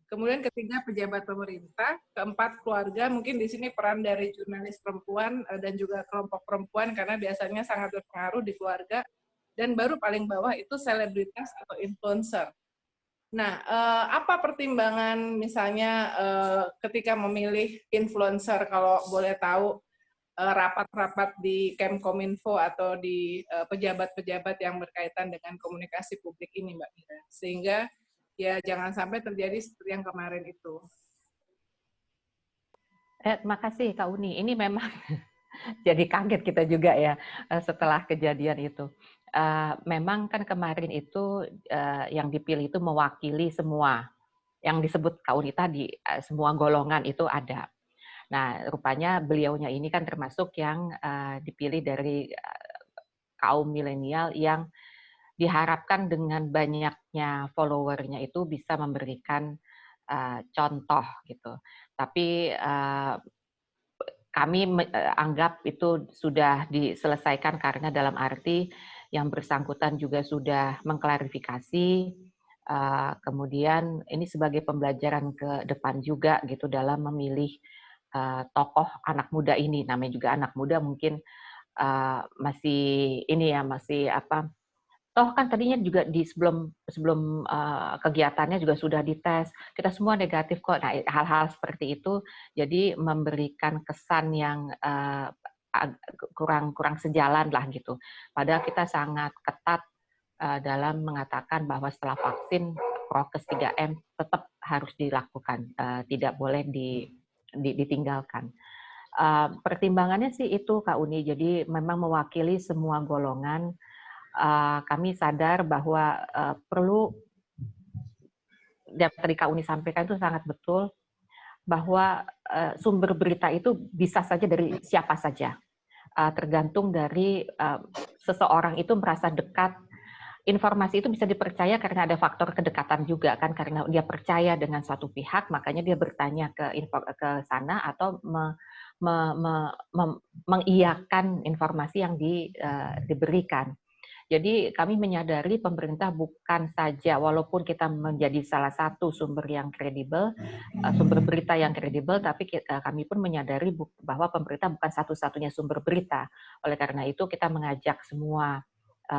kemudian ketiga pejabat pemerintah, keempat keluarga, mungkin di sini peran dari jurnalis perempuan dan juga kelompok perempuan karena biasanya sangat berpengaruh di keluarga, dan baru paling bawah itu selebritas atau influencer. Nah, apa pertimbangan misalnya ketika memilih influencer, kalau boleh tahu rapat-rapat di Kemkominfo atau di pejabat-pejabat yang berkaitan dengan komunikasi publik ini, Mbak Mira, sehingga ya jangan sampai terjadi seperti yang kemarin itu. Terima kasih Kak Uni. Ini memang jadi kaget kita juga ya setelah kejadian itu. Memang kan kemarin itu yang dipilih itu mewakili semua yang disebut Kak Uni tadi, semua golongan itu ada. Nah, rupanya beliaunya ini kan termasuk yang dipilih dari kaum milenial yang diharapkan dengan banyaknya followernya itu bisa memberikan contoh gitu. Tapi kami anggap itu sudah diselesaikan karena dalam arti yang bersangkutan juga sudah mengklarifikasi, kemudian ini sebagai pembelajaran ke depan juga gitu dalam memilih tokoh anak muda ini. Namanya juga anak muda, mungkin masih ini ya, masih Toh kan tadinya juga di sebelum kegiatannya juga sudah dites, kita semua negatif kok. Nah, hal-hal seperti itu jadi memberikan kesan yang kurang sejalan lah gitu. Padahal kita sangat ketat dalam mengatakan bahwa setelah vaksin prokes 3M tetap harus dilakukan, tidak boleh ditinggalkan. Pertimbangannya sih itu Kak Uni, jadi memang mewakili semua golongan. Kami sadar bahwa perlu, yang tadi Kak Uni sampaikan itu sangat betul, bahwa sumber berita itu bisa saja dari siapa saja, tergantung dari seseorang itu merasa dekat. Informasi itu bisa dipercaya karena ada faktor kedekatan juga kan, karena dia percaya dengan suatu pihak, makanya dia bertanya ke sana atau mengiyakan informasi yang diberikan. Jadi kami menyadari pemerintah bukan saja, walaupun kita menjadi salah satu sumber yang kredibel, sumber berita yang kredibel, tapi kami pun menyadari bahwa pemerintah bukan satu-satunya sumber berita. Oleh karena itu kita mengajak semua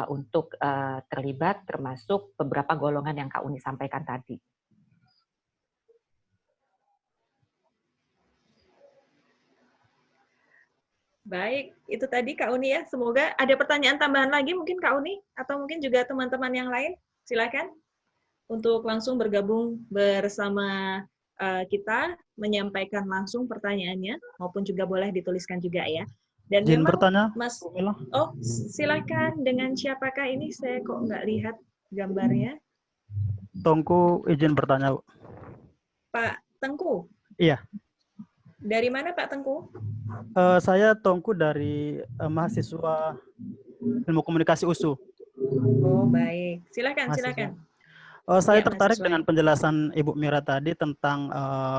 untuk terlibat, termasuk beberapa golongan yang Kak Uni sampaikan tadi. Baik, itu tadi Kak Uni ya. Semoga ada pertanyaan tambahan lagi mungkin Kak Uni, atau mungkin juga teman-teman yang lain. Silakan untuk langsung bergabung bersama kita, menyampaikan langsung pertanyaannya, maupun juga boleh dituliskan juga ya. Dan Izin memang, bertanya, Mas, Bu Mela. oh silakan, dengan siapakah ini? Saya kok nggak lihat gambarnya. Tongku izin bertanya, Bu. Pak Tengku? Iya. Dari mana Pak Tengku? Saya Tongku dari mahasiswa Ilmu Komunikasi USU. Oh baik, silakan, silakan. Saya Ya, tertarik mahasiswa. dengan penjelasan Ibu Mira tadi tentang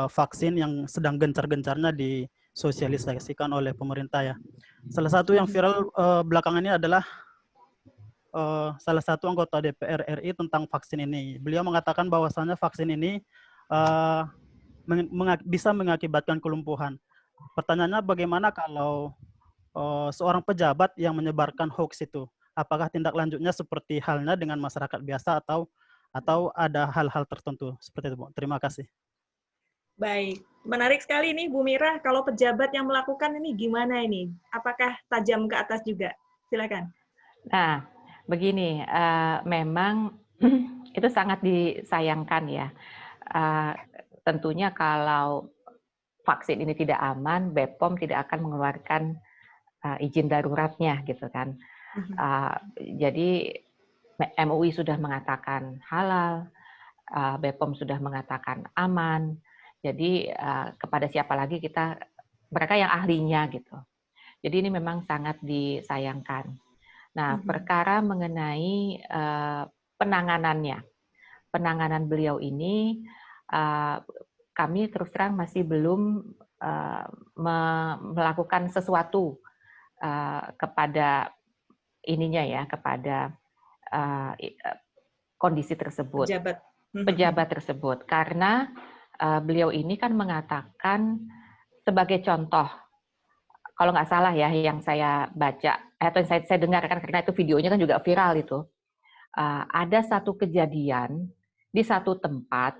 vaksin yang sedang gencar-gencarnya disosialisasikan oleh pemerintah ya. Salah satu yang viral belakangan ini adalah salah satu anggota DPR RI tentang vaksin ini. Beliau mengatakan bahwasannya vaksin ini bisa mengakibatkan kelumpuhan. Pertanyaannya bagaimana kalau seorang pejabat yang menyebarkan hoax itu? Apakah tindak lanjutnya seperti halnya dengan masyarakat biasa atau ada hal-hal tertentu seperti itu, Bu? Terima kasih. Baik, menarik sekali nih Bu Mira. Kalau pejabat yang melakukan ini gimana ini? Apakah tajam ke atas juga? Silakan. Nah, begini, memang itu sangat disayangkan ya. Tentunya kalau vaksin ini tidak aman, BPOM tidak akan mengeluarkan izin daruratnya gitu kan. Jadi MUI sudah mengatakan halal, BPOM sudah mengatakan aman. Jadi kepada siapa lagi mereka yang ahlinya gitu. Jadi ini memang sangat disayangkan. Nah, perkara mengenai penanganan beliau ini, kami terus terang masih belum melakukan sesuatu kepada ininya ya, kepada kondisi tersebut, pejabat tersebut, karena beliau ini kan mengatakan sebagai contoh, kalau nggak salah ya yang saya baca atau yang saya dengar kan, karena itu videonya kan juga viral itu, ada satu kejadian di satu tempat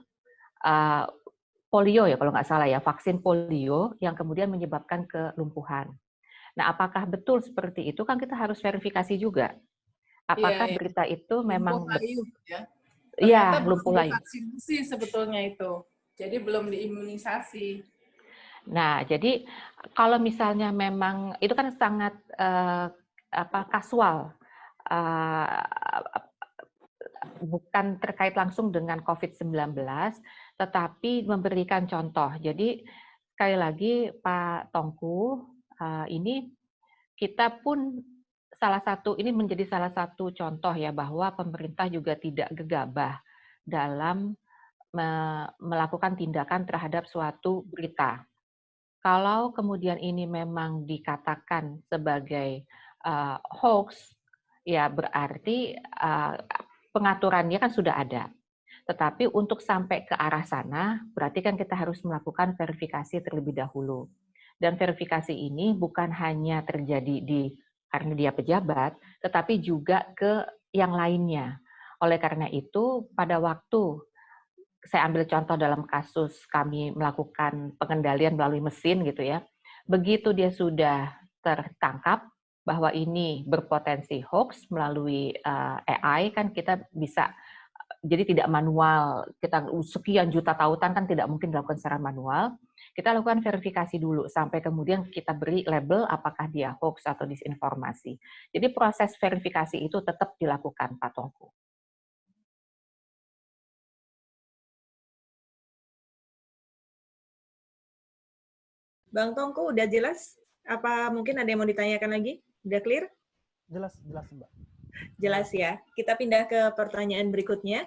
polio ya kalau nggak salah ya, vaksin polio yang kemudian menyebabkan kelumpuhan. Nah, apakah betul seperti itu kan kita harus verifikasi juga. Apakah berita itu memang layu, ya? Iya, Ternyata lumpuh belum layu. divaksinasi sebetulnya itu. Jadi belum diimunisasi. Nah, jadi kalau misalnya memang itu kan sangat kasual, bukan terkait langsung dengan COVID-19, tetapi memberikan contoh. Jadi sekali lagi Pak Tongku, ini kita pun ini menjadi salah satu contoh ya bahwa pemerintah juga tidak gegabah dalam melakukan tindakan terhadap suatu berita. Kalau kemudian ini memang dikatakan sebagai hoax, ya berarti pengaturannya kan sudah ada. Tetapi untuk sampai ke arah sana, berarti kan kita harus melakukan verifikasi terlebih dahulu. Dan verifikasi ini bukan hanya terjadi karena dia pejabat, tetapi juga ke yang lainnya. Oleh karena itu, pada waktu saya ambil contoh dalam kasus kami melakukan pengendalian melalui mesin gitu ya, begitu dia sudah tertangkap bahwa ini berpotensi hoax melalui AI, kan kita bisa, jadi tidak manual, kita sekian juta tautan kan tidak mungkin dilakukan secara manual, kita lakukan verifikasi dulu sampai kemudian kita beri label apakah dia hoax atau disinformasi. Jadi proses verifikasi itu tetap dilakukan, Pak Tongku. Bang Tongku, udah jelas? Apa mungkin ada yang mau ditanyakan lagi? Udah clear? Jelas, jelas Mbak. Jelas ya. Kita pindah ke pertanyaan berikutnya.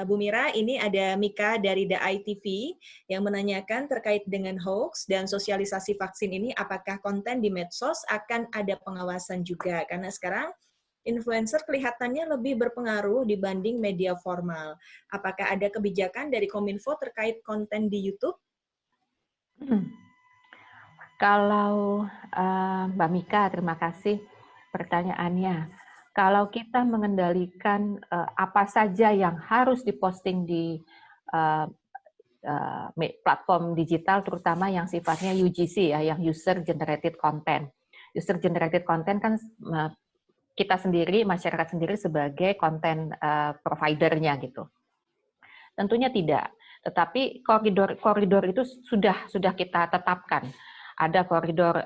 Bu Mira, ini ada Mika dari The ITV yang menanyakan terkait dengan hoax dan sosialisasi vaksin ini, apakah konten di medsos akan ada pengawasan juga? Karena sekarang influencer kelihatannya lebih berpengaruh dibanding media formal. Apakah ada kebijakan dari Kominfo terkait konten di YouTube? Kalau Mbak Mika, terima kasih pertanyaannya. Kalau kita mengendalikan apa saja yang harus diposting di platform digital, terutama yang sifatnya UGC ya, yang user generated content. User generated content kan kita sendiri, masyarakat sendiri sebagai konten providernya gitu. Tentunya tidak. Tetapi koridor itu sudah kita tetapkan. Ada koridor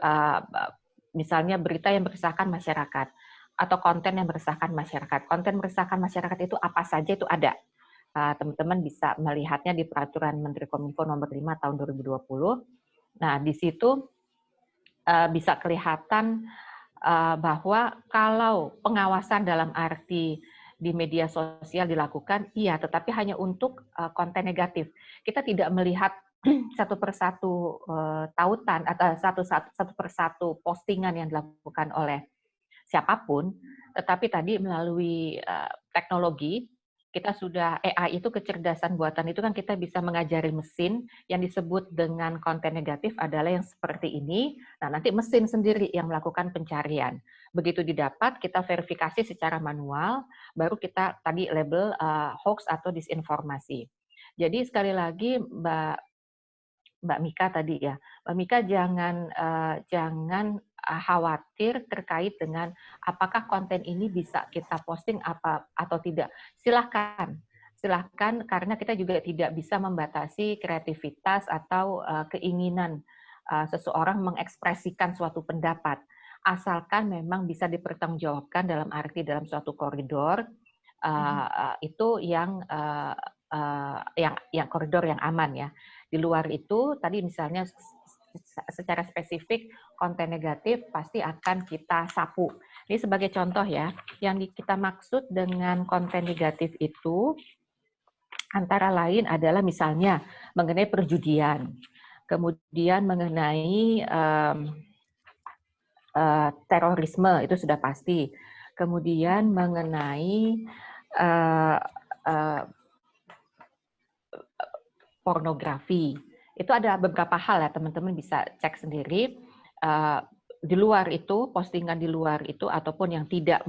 misalnya berita yang meresahkan masyarakat atau konten yang meresahkan masyarakat. Konten meresahkan masyarakat itu apa saja itu ada. Teman-teman bisa melihatnya di Peraturan Menteri Kominfo Nomor 5 Tahun 2020. Nah, di situ bisa kelihatan bahwa kalau pengawasan dalam arti di media sosial dilakukan, iya, tetapi hanya untuk konten negatif. Kita tidak melihat satu persatu tautan atau satu persatu postingan yang dilakukan oleh siapapun, tetapi tadi melalui teknologi kita sudah, AI itu kecerdasan buatan itu kan kita bisa mengajari mesin yang disebut dengan konten negatif adalah yang seperti ini. Nah, nanti mesin sendiri yang melakukan pencarian. Begitu didapat, kita verifikasi secara manual, baru kita tadi label hoax atau disinformasi. Jadi sekali lagi Mbak Mika tadi ya, Mbak Mika jangan khawatir terkait dengan apakah konten ini bisa kita posting apa atau tidak. Silahkan karena kita juga tidak bisa membatasi kreativitas atau keinginan seseorang mengekspresikan suatu pendapat, asalkan memang bisa dipertanggungjawabkan dalam arti dalam suatu koridor itu yang koridor yang aman ya. Di luar itu, tadi misalnya secara spesifik konten negatif pasti akan kita sapu. Ini sebagai contoh ya, yang kita maksud dengan konten negatif itu antara lain adalah misalnya mengenai perjudian, kemudian mengenai terorisme, itu sudah pasti. Kemudian mengenai pornografi. Itu ada beberapa hal ya, teman-teman bisa cek sendiri. Di luar itu, postingan di luar itu, ataupun yang tidak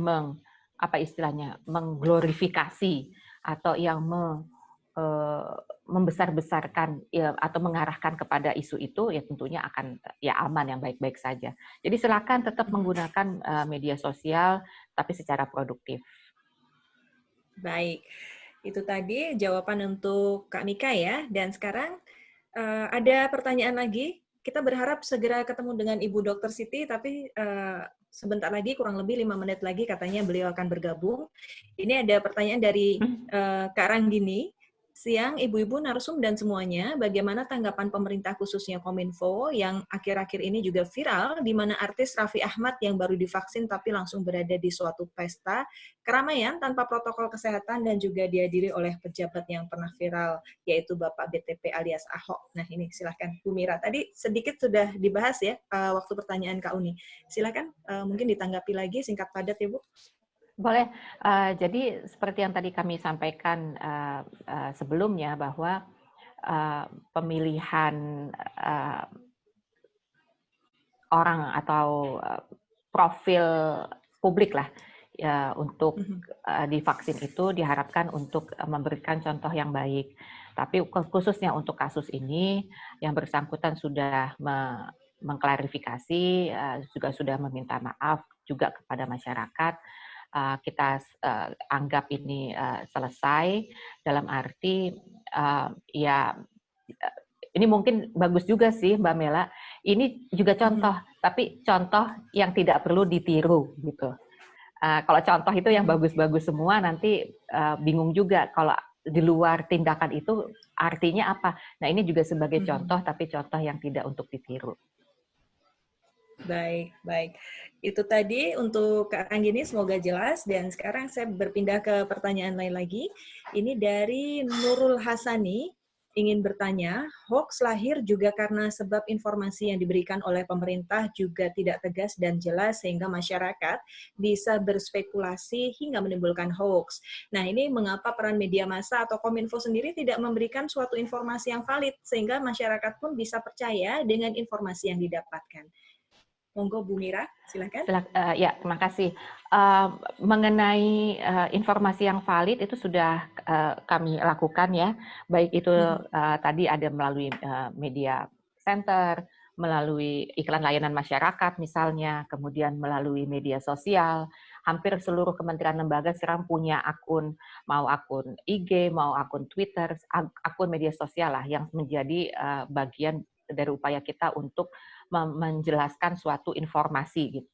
mengglorifikasi atau yang membesar-besarkan ya, atau mengarahkan kepada isu itu, ya tentunya akan ya aman, yang baik-baik saja. Jadi silakan tetap menggunakan media sosial, tapi secara produktif. Baik. Itu tadi jawaban untuk Kak Mika ya. Dan sekarang ada pertanyaan lagi. Kita berharap segera ketemu dengan Ibu Dr. Siti, tapi sebentar lagi, kurang lebih 5 menit lagi katanya beliau akan bergabung. Ini ada pertanyaan dari Kak Ranggini. Siang, Ibu-Ibu, Narsum, dan semuanya, bagaimana tanggapan pemerintah khususnya Kominfo yang akhir-akhir ini juga viral, di mana artis Raffi Ahmad yang baru divaksin tapi langsung berada di suatu pesta keramaian tanpa protokol kesehatan dan juga dihadiri oleh pejabat yang pernah viral, yaitu Bapak BTP alias Ahok. Nah ini silahkan Bu Mira. Tadi sedikit sudah dibahas ya waktu pertanyaan Kak Uni. Silahkan mungkin ditanggapi lagi singkat padat ya Bu. Boleh. Jadi seperti yang tadi kami sampaikan sebelumnya bahwa pemilihan orang atau profil publik lah ya, untuk di vaksin itu diharapkan untuk memberikan contoh yang baik. Tapi khususnya untuk kasus ini, yang bersangkutan sudah mengklarifikasi, juga sudah meminta maaf juga kepada masyarakat. Kita anggap ini selesai, dalam arti ya, ini mungkin bagus juga sih Mbak Mela. Ini juga contoh, tapi contoh yang tidak perlu ditiru gitu. Kalau contoh itu yang bagus-bagus semua, nanti bingung juga kalau di luar tindakan itu artinya apa. Nah, ini juga sebagai contoh, tapi contoh yang tidak untuk ditiru. Baik, baik. Itu tadi untuk Kak Anggini, semoga jelas. Dan sekarang saya berpindah ke pertanyaan lain lagi. Ini dari Nurul Hasani, ingin bertanya, hoax lahir juga karena sebab informasi yang diberikan oleh pemerintah juga tidak tegas dan jelas sehingga masyarakat bisa berspekulasi hingga menimbulkan hoax. Nah, ini mengapa peran media massa atau Kominfo sendiri tidak memberikan suatu informasi yang valid sehingga masyarakat pun bisa percaya dengan informasi yang didapatkan. Monggo Bu Mira, silakan. Ya, terima kasih. Mengenai informasi yang valid itu sudah kami lakukan ya, baik itu tadi ada melalui media center, melalui iklan layanan masyarakat misalnya, kemudian melalui media sosial. Hampir seluruh kementerian lembaga sekarang punya akun, mau akun IG, mau akun Twitter, akun media sosial lah yang menjadi bagian dari upaya kita untuk menjelaskan suatu informasi gitu.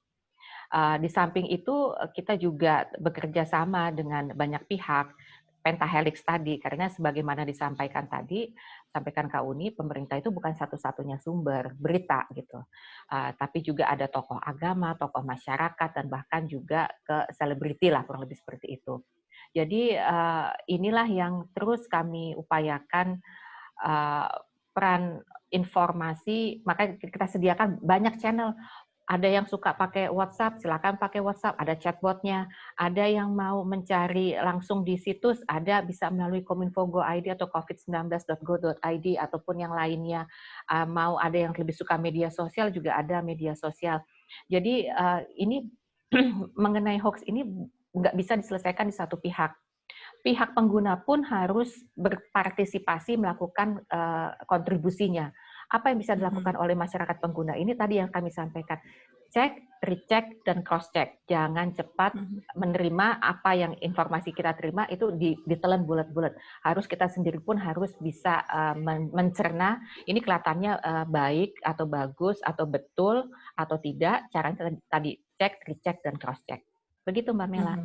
Di samping itu kita juga bekerja sama dengan banyak pihak, pentahelix tadi, karena sebagaimana disampaikan tadi, sampaikan Kak Uni, pemerintah itu bukan satu-satunya sumber berita gitu, tapi juga ada tokoh agama, tokoh masyarakat, dan bahkan juga ke selebriti lah, kurang lebih seperti itu. Jadi inilah yang terus kami upayakan, peran informasi, maka kita sediakan banyak channel. Ada yang suka pakai WhatsApp, silakan pakai WhatsApp, ada chatbotnya. Ada yang mau mencari langsung di situs, ada bisa melalui Kominfo.go.id atau covid19.go.id ataupun yang lainnya. Mau ada yang lebih suka media sosial, juga ada media sosial. Jadi ini mengenai hoax ini nggak bisa diselesaikan di satu pihak. Pihak pengguna pun harus berpartisipasi melakukan kontribusinya. Apa yang bisa dilakukan oleh masyarakat pengguna ini tadi yang kami sampaikan, cek, recheck, dan cross-check. Jangan cepat menerima apa yang informasi kita terima itu ditelan bulat-bulat. Harus kita sendiri pun harus bisa mencerna ini kelihatannya baik atau bagus atau betul atau tidak. Caranya tadi cek, recheck, dan cross-check. Begitu Mbak Mela.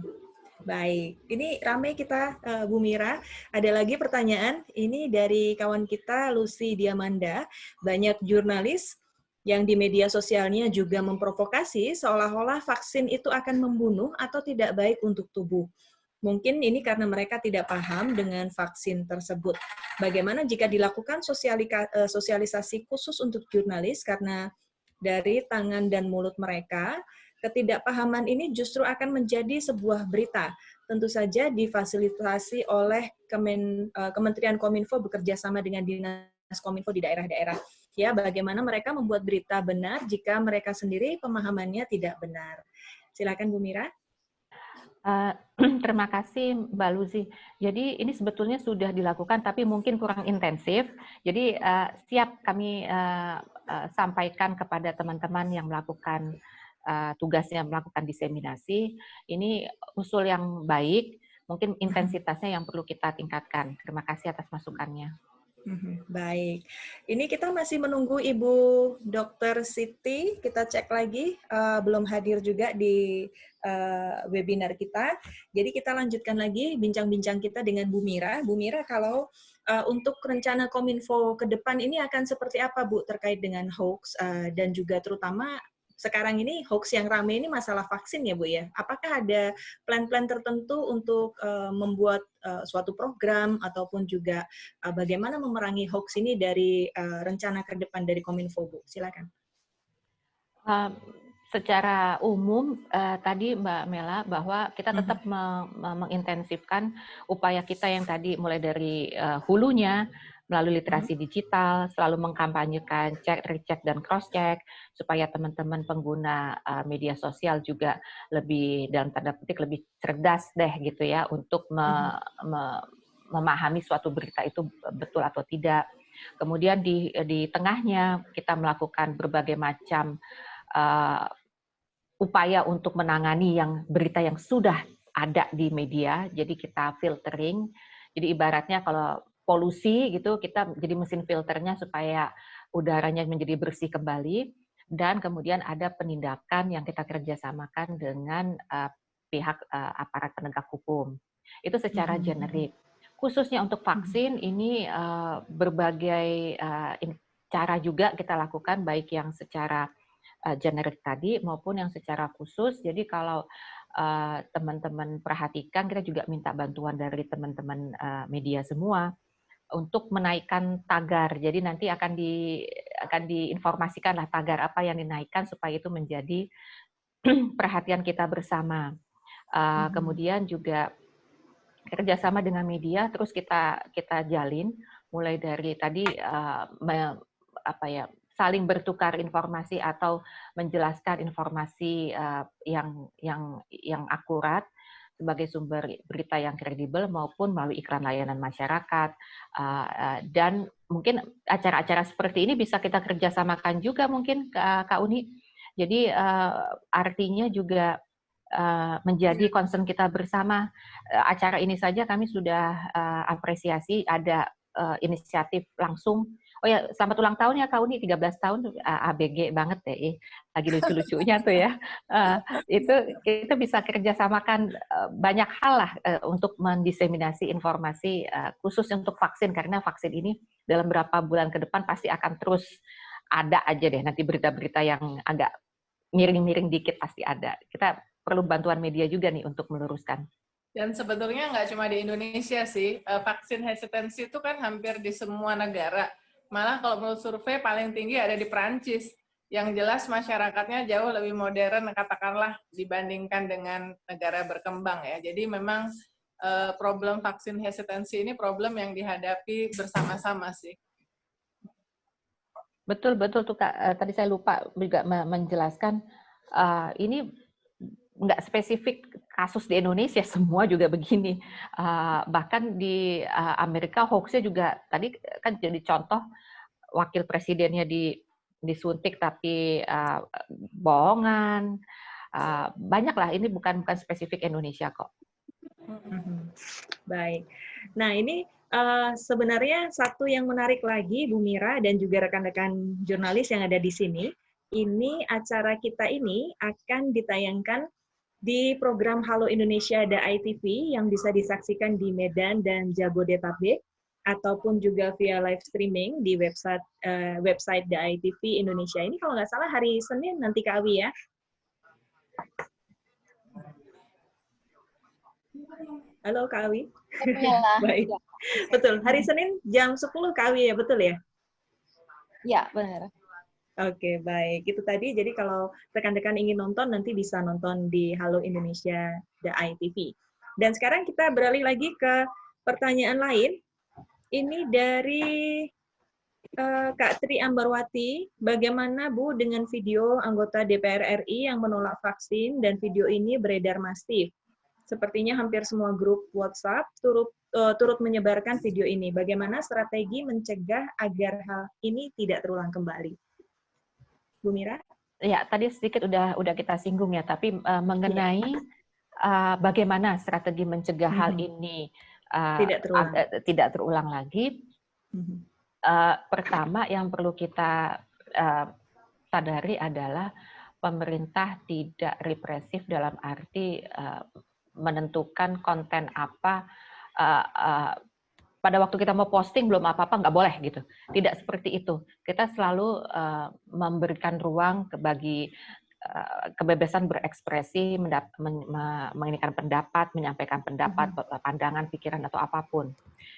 Baik, ini ramai kita Bu Mira. Ada lagi pertanyaan, ini dari kawan kita Lucy Diamanda. Banyak jurnalis yang di media sosialnya juga memprovokasi seolah-olah vaksin itu akan membunuh atau tidak baik untuk tubuh. Mungkin ini karena mereka tidak paham dengan vaksin tersebut. Bagaimana jika dilakukan sosialisasi khusus untuk jurnalis karena dari tangan dan mulut mereka, ketidakpahaman ini justru akan menjadi sebuah berita. Tentu saja difasilitasi oleh Kementerian Kominfo bekerja sama dengan Dinas Kominfo di daerah-daerah. Ya, bagaimana mereka membuat berita benar jika mereka sendiri pemahamannya tidak benar. Silakan Bu Mira. Terima kasih Mbak Lucy. Jadi ini sebetulnya sudah dilakukan tapi mungkin kurang intensif. Jadi siap kami sampaikan kepada teman-teman yang melakukan tugasnya melakukan diseminasi. Ini usul yang baik, mungkin intensitasnya yang perlu kita tingkatkan. Terima kasih atas masukannya. Baik, ini kita masih menunggu Ibu Dr. Siti. Kita cek lagi, belum hadir juga di webinar kita. Jadi kita lanjutkan lagi bincang-bincang kita dengan Bu Mira. Bu Mira, kalau untuk rencana Kominfo ke depan ini akan seperti apa Bu terkait dengan hoax dan juga terutama sekarang ini hoax yang ramai ini masalah vaksin ya Bu ya. Apakah ada plan-plan tertentu untuk membuat suatu program ataupun juga bagaimana memerangi hoax ini dari rencana ke depan dari Kominfo Bu? Silakan. Secara umum tadi Mbak Mela bahwa kita tetap mengintensifkan upaya kita yang tadi mulai dari hulunya, melalui literasi digital, selalu mengkampanyekan cek, recheck, dan cross-check, supaya teman-teman pengguna media sosial juga lebih, dalam tanda petik, lebih cerdas deh gitu ya, untuk memahami suatu berita itu betul atau tidak. Kemudian di tengahnya kita melakukan berbagai macam upaya untuk menangani berita yang sudah ada di media, jadi kita filtering. Jadi ibaratnya kalau polusi gitu, kita jadi mesin filternya supaya udaranya menjadi bersih kembali, dan kemudian ada penindakan yang kita kerjasamakan dengan pihak aparat penegak hukum. Itu secara generik. Khususnya untuk vaksin ini berbagai cara juga kita lakukan, baik yang secara generik tadi maupun yang secara khusus. Jadi kalau teman-teman perhatikan, kita juga minta bantuan dari teman-teman media semua untuk menaikkan tagar. Jadi nanti akan diinformasikanlah tagar apa yang dinaikkan supaya itu menjadi perhatian kita bersama. Kemudian juga kerjasama dengan media terus kita jalin, mulai dari tadi saling bertukar informasi atau menjelaskan informasi yang akurat sebagai sumber berita yang kredibel, maupun melalui iklan layanan masyarakat. Dan mungkin acara-acara seperti ini bisa kita kerjasamakan juga mungkin, Kak Uni. Jadi artinya juga menjadi concern kita bersama. Acara ini saja kami sudah apresiasi, ada inisiatif langsung. Oh ya, selamat ulang tahun ya Kak Uni, 13 tahun, ABG banget ya, lagi lucu-lucunya tuh ya. Itu kita bisa kerjasamakan banyak hal lah untuk mendiseminasi informasi khusus untuk vaksin, karena vaksin ini dalam beberapa bulan ke depan pasti akan terus ada aja deh, nanti berita-berita yang agak miring-miring dikit pasti ada. Kita perlu bantuan media juga nih untuk meluruskan. Dan sebetulnya nggak cuma di Indonesia sih, vaksin hesitancy itu kan hampir di semua negara. Malah kalau menurut survei paling tinggi ada di Perancis. Yang jelas masyarakatnya jauh lebih modern, katakanlah, dibandingkan dengan negara berkembang ya. Jadi memang problem vaksin hesitancy ini problem yang dihadapi bersama-sama sih. Betul tuh Kak. Tadi saya lupa juga menjelaskan, ini nggak spesifik kasus di Indonesia, semua juga begini. Bahkan di Amerika hoax-nya juga, tadi kan jadi contoh, wakil presidennya disuntik tapi bohongan. Banyaklah, ini bukan spesifik Indonesia kok. Baik. Nah, ini sebenarnya satu yang menarik lagi, Bu Mira dan juga rekan-rekan jurnalis yang ada di sini, ini acara kita ini akan ditayangkan di program Halo Indonesia The ITV yang bisa disaksikan di Medan dan Jabodetabek, ataupun juga via live streaming di website The ITV Indonesia. Ini kalau nggak salah hari Senin nanti Kak Awi ya. Halo Kak Awi. Baik. Betul, hari Senin jam 10 Kak Awi ya, betul ya? Ya, benar. Oke, baik. Itu tadi, jadi kalau rekan-rekan ingin nonton, nanti bisa nonton di Halo Indonesia The ITV. Dan sekarang kita beralih lagi ke pertanyaan lain. Ini dari Kak Tri Ambarwati, bagaimana Bu dengan video anggota DPR RI yang menolak vaksin dan video ini beredar masif? Sepertinya hampir semua grup WhatsApp turut menyebarkan video ini. Bagaimana strategi mencegah agar hal ini tidak terulang kembali? Bu Mira? Ya, tadi sedikit udah kita singgung ya, tapi mengenai bagaimana strategi mencegah hal ini tidak terulang lagi. Pertama yang perlu kita sadari adalah pemerintah tidak represif dalam arti menentukan konten apa, pada waktu kita mau posting belum apa-apa nggak boleh gitu. Tidak seperti itu. Kita selalu memberikan ruang bagi kebebasan berekspresi, menginginkan pendapat, menyampaikan pendapat, pandangan, pikiran atau apapun.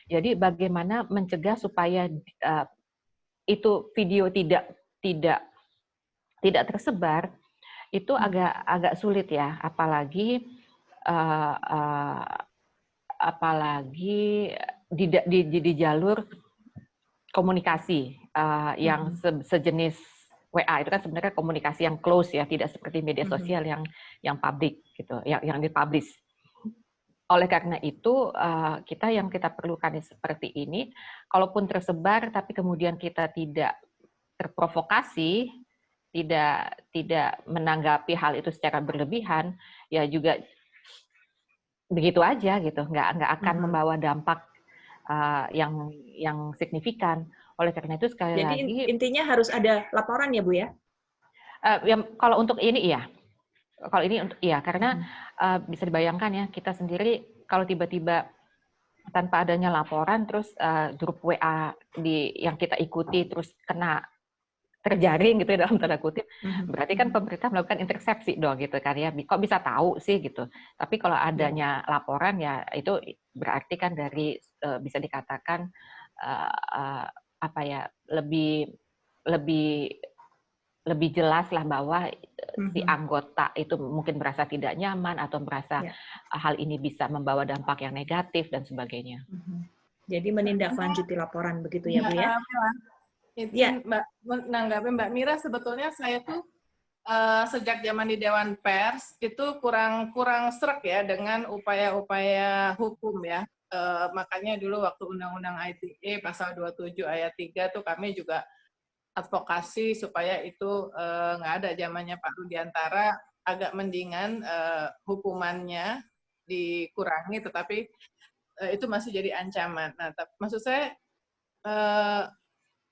Jadi bagaimana mencegah supaya itu video tidak tersebar, itu agak sulit ya, apalagi di jalur komunikasi yang sejenis WA itu kan sebenarnya komunikasi yang close ya, tidak seperti media sosial yang public gitu, yang dipublish. Oleh karena itu yang kita perlukan seperti ini, kalaupun tersebar tapi kemudian kita tidak terprovokasi, tidak menanggapi hal itu secara berlebihan, ya juga begitu aja gitu, nggak akan membawa dampak yang signifikan. Oleh karena itu sekali Jadi lagi intinya harus ada laporan ya Bu ya? Kalau untuk ini iya. Kalau ini iya, karena bisa dibayangkan ya, kita sendiri kalau tiba-tiba tanpa adanya laporan, terus grup WA yang kita ikuti terus kena terjaring gitu dalam tanda kutip, berarti kan pemerintah melakukan intersepsi dong gitu kan ya. Kok bisa tahu sih gitu. Tapi kalau adanya laporan ya itu berarti kan dari bisa dikatakan lebih jelas lah bahwa si anggota itu mungkin merasa tidak nyaman atau merasa hal ini bisa membawa dampak yang negatif dan sebagainya. Jadi menindaklanjuti laporan begitu ya Bu ya? Mbak menanggapi Mbak Mira, sebetulnya saya tuh sejak zaman di Dewan Pers itu kurang sreg ya dengan upaya-upaya hukum ya. Makanya dulu waktu Undang-Undang ITE pasal 27 ayat 3 tuh kami juga advokasi supaya itu nggak ada zamannya Pak Rudiantara, agak mendingan hukumannya dikurangi, tetapi itu masih jadi ancaman. Nah, maksud saya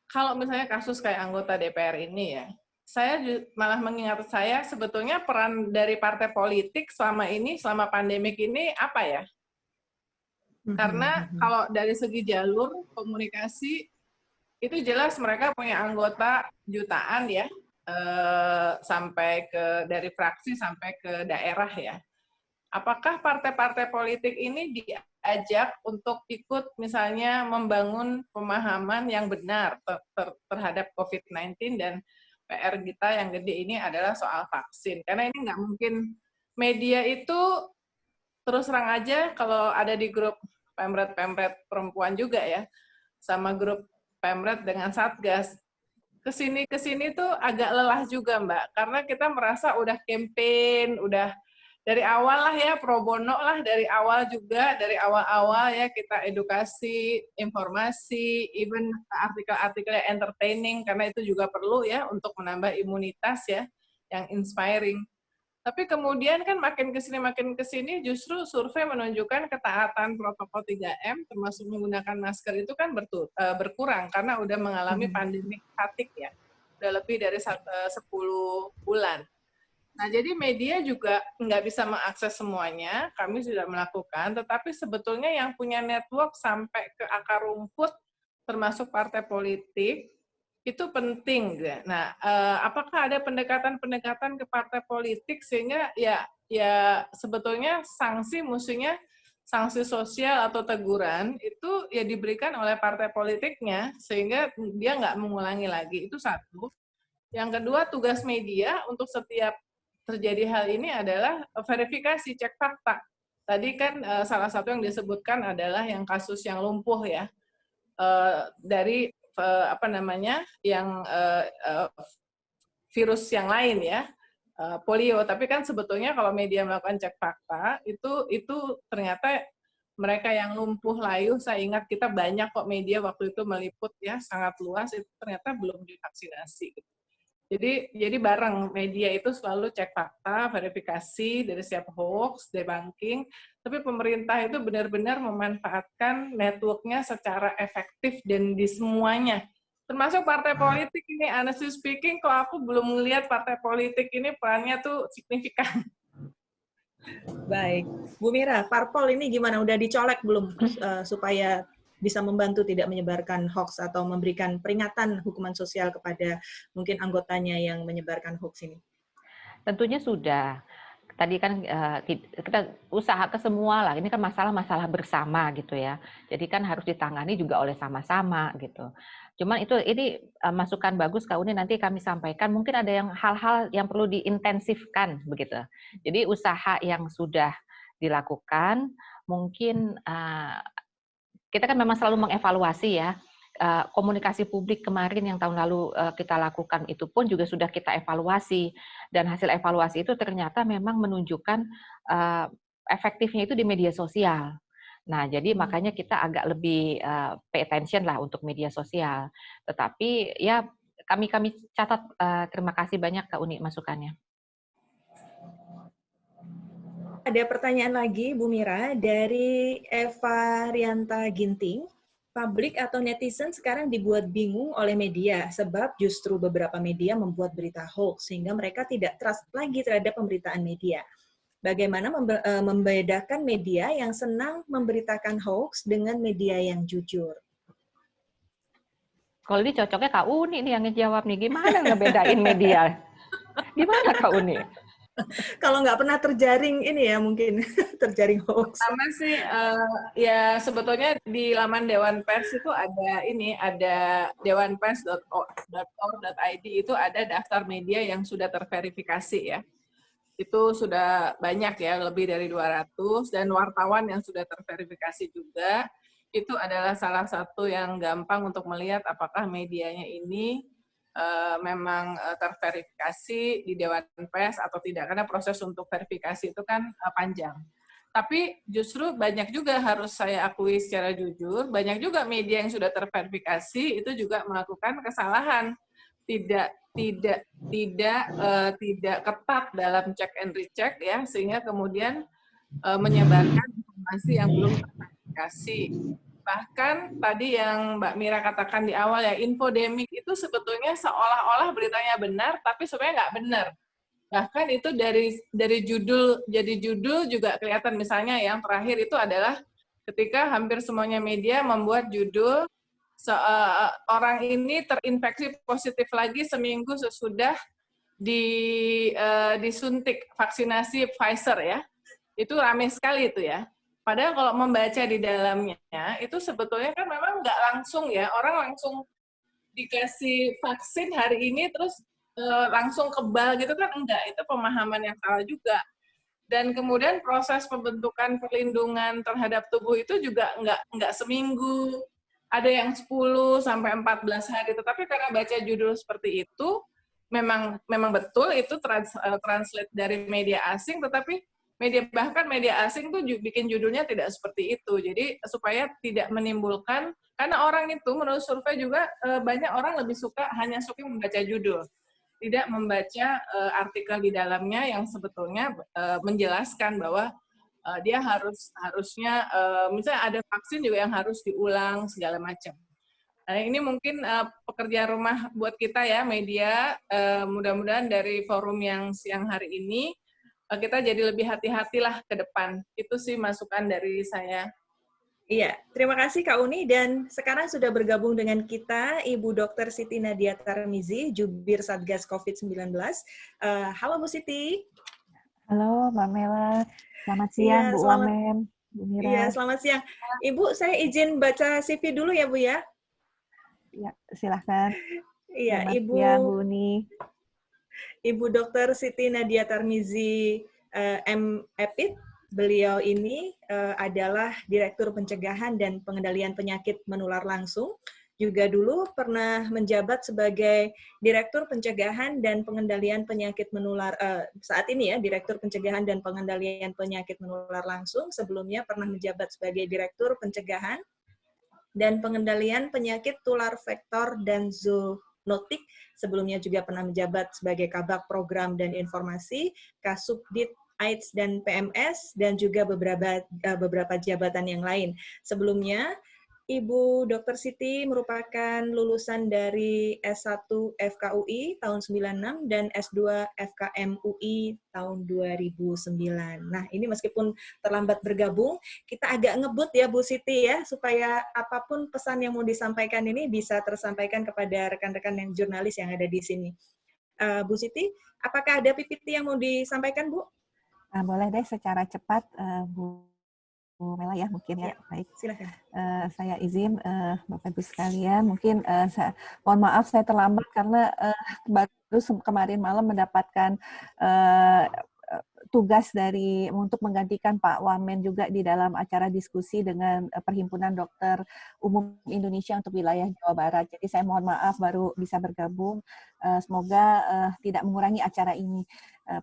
kalau misalnya kasus kayak anggota DPR ini ya, saya malah mengingat saya sebetulnya peran dari partai politik selama pandemik ini apa ya? Karena kalau dari segi jalur komunikasi itu jelas mereka punya anggota jutaan ya, sampai dari fraksi sampai ke daerah ya. Apakah partai-partai politik ini diajak untuk ikut misalnya membangun pemahaman yang benar terhadap COVID-19, dan PR kita yang gede ini adalah soal vaksin. Karena ini nggak mungkin media itu terus terang aja kalau ada di grup pemret perempuan juga ya, sama grup pemret dengan Satgas, kesini tuh agak lelah juga Mbak, karena kita merasa udah campaign, udah dari awal lah ya, pro bono lah dari awal juga, dari awal-awal ya kita edukasi, informasi, even artikel-artikel yang entertaining, karena itu juga perlu ya untuk menambah imunitas ya, yang inspiring. Tapi kemudian kan makin kesini justru survei menunjukkan ketaatan protokol 3M, termasuk menggunakan masker itu kan berkurang, karena udah mengalami pandemi fatigue ya, udah lebih dari 10 bulan. Nah, jadi media juga nggak bisa mengakses semuanya, kami sudah melakukan, tetapi sebetulnya yang punya network sampai ke akar rumput, termasuk partai politik, itu penting. Nah, apakah ada pendekatan-pendekatan ke partai politik sehingga ya sebetulnya mestinya sanksi sosial atau teguran itu ya diberikan oleh partai politiknya, sehingga dia nggak mengulangi lagi, itu satu. Yang kedua, tugas media untuk setiap terjadi hal ini adalah verifikasi, cek fakta. Tadi kan salah satu yang disebutkan adalah yang kasus yang lumpuh ya, dari yang virus yang lain ya, polio. Tapi kan sebetulnya kalau media melakukan cek fakta itu ternyata mereka yang lumpuh layu, saya ingat kita banyak kok media waktu itu meliput ya, sangat luas, itu ternyata belum divaksinasi. Jadi bareng media itu selalu cek fakta, verifikasi dari setiap hoax, debunking, tapi pemerintah itu benar-benar memanfaatkan network-nya secara efektif dan di semuanya. Termasuk partai politik ini, honestly speaking, kok aku belum melihat partai politik ini perannya tuh signifikan. Baik. Bu Mira, parpol ini gimana? Udah dicolek belum supaya bisa membantu tidak menyebarkan hoax atau memberikan peringatan hukuman sosial kepada mungkin anggotanya yang menyebarkan hoax ini? Tentunya sudah. Tadi kan kita usaha ke semua lah. Ini kan masalah-masalah bersama gitu ya. Jadi kan harus ditangani juga oleh sama-sama gitu. Cuman ini masukan bagus Kak Uni, nanti kami sampaikan. Mungkin ada hal-hal yang perlu diintensifkan begitu. Jadi usaha yang sudah dilakukan mungkin kita kan memang selalu mengevaluasi ya komunikasi publik kemarin yang tahun lalu kita lakukan itu pun juga sudah kita evaluasi, dan hasil evaluasi itu ternyata memang menunjukkan efektifnya itu di media sosial. Nah, jadi makanya kita agak lebih pay attention lah untuk media sosial. Tetapi ya kami catat, terima kasih banyak Kak Uni masukannya. Ada pertanyaan lagi, Bu Mira, dari Eva Rianta Ginting. Publik atau netizen sekarang dibuat bingung oleh media, sebab justru beberapa media membuat berita hoax, sehingga mereka tidak trust lagi terhadap pemberitaan media. Bagaimana membedakan media yang senang memberitakan hoax dengan media yang jujur? Kalau ini cocoknya Kak Uni nih yang ngejawab nih, gimana ngebedain media? Gimana Kak Uni? Kalau nggak pernah terjaring ini ya mungkin terjaring hoax. Sama sih, ya sebetulnya di laman Dewan Pers itu ada dewanpers.org.id itu ada daftar media yang sudah terverifikasi ya. Itu sudah banyak ya, lebih dari 200, dan wartawan yang sudah terverifikasi juga. Itu adalah salah satu yang gampang untuk melihat apakah medianya ini memang terverifikasi di Dewan Pers atau tidak, karena proses untuk verifikasi itu kan panjang. Tapi justru banyak juga, harus saya akui secara jujur, banyak juga media yang sudah terverifikasi itu juga melakukan kesalahan, tidak ketat dalam check and recheck ya, sehingga kemudian menyebarkan informasi yang belum terverifikasi. Bahkan tadi yang Mbak Mira katakan di awal ya, infodemik itu sebetulnya seolah-olah beritanya benar, tapi sebenarnya nggak benar. Bahkan itu dari judul, jadi judul juga kelihatan. Misalnya yang terakhir itu adalah ketika hampir semuanya media membuat judul, orang ini terinfeksi positif lagi seminggu sesudah disuntik vaksinasi Pfizer ya. Itu ramai sekali itu ya. Padahal kalau membaca di dalamnya, itu sebetulnya kan memang nggak langsung ya, orang langsung dikasih vaksin hari ini terus langsung kebal gitu kan, enggak, itu pemahaman yang salah juga. Dan kemudian proses pembentukan perlindungan terhadap tubuh itu juga enggak seminggu, ada yang 10 sampai 14 hari, tetapi karena baca judul seperti itu, memang betul itu translate dari media asing, tetapi bahkan media asing tuh bikin judulnya tidak seperti itu. Jadi supaya tidak menimbulkan, karena orang itu menurut survei juga banyak orang lebih hanya suka membaca judul, tidak membaca artikel di dalamnya yang sebetulnya menjelaskan bahwa dia harusnya misalnya ada vaksin juga yang harus diulang segala macam. Nah, ini mungkin pekerjaan rumah buat kita ya media. Mudah-mudahan dari forum yang siang hari ini kita jadi lebih hati-hatilah ke depan. Itu sih masukan dari saya. Iya, terima kasih Kak Uni, dan sekarang sudah bergabung dengan kita Ibu Dr. Siti Nadia Tarmizi, Jubir Satgas COVID-19. Halo Bu Siti. Halo Mbak Mela, selamat siang Bu Wamen, Bu Mira. Iya, selamat siang. Ibu, saya izin baca CV dulu ya Bu ya. Ya, silahkan. Iya, selamat siang Bu Uni. Ibu Dr. Siti Nadia Tarmizi, M.Epid. Beliau ini adalah Direktur Pencegahan dan Pengendalian Penyakit Menular Langsung. Juga dulu pernah menjabat sebagai Direktur Pencegahan dan Pengendalian Penyakit Menular, saat ini ya, Direktur Pencegahan dan Pengendalian Penyakit Menular Langsung. Sebelumnya pernah menjabat sebagai Direktur Pencegahan dan Pengendalian Penyakit Tular Vektor dan Zoonotik. Sebelumnya juga pernah menjabat sebagai Kabag Program dan Informasi, Kasubdit AIDS dan PMS, dan juga beberapa jabatan yang lain. Sebelumnya, Ibu Dr. Siti merupakan lulusan dari S1 FKUI tahun 96 dan S2 FKM UI tahun 2009. Nah, ini meskipun terlambat bergabung, kita agak ngebut ya Bu Siti ya, supaya apapun pesan yang mau disampaikan ini bisa tersampaikan kepada rekan-rekan yang jurnalis yang ada di sini. Bu Siti, apakah ada PPT yang mau disampaikan, Bu? Boleh deh secara cepat, Bu Mela ya mungkin ya. Baik. Silakan. Saya izin Bapak Ibu sekalian, mungkin mohon maaf saya terlambat karena baru kemarin malam mendapatkan tugas untuk menggantikan Pak Wamen juga di dalam acara diskusi dengan Perhimpunan Dokter Umum Indonesia untuk wilayah Jawa Barat. Jadi saya mohon maaf baru bisa bergabung. Semoga tidak mengurangi acara ini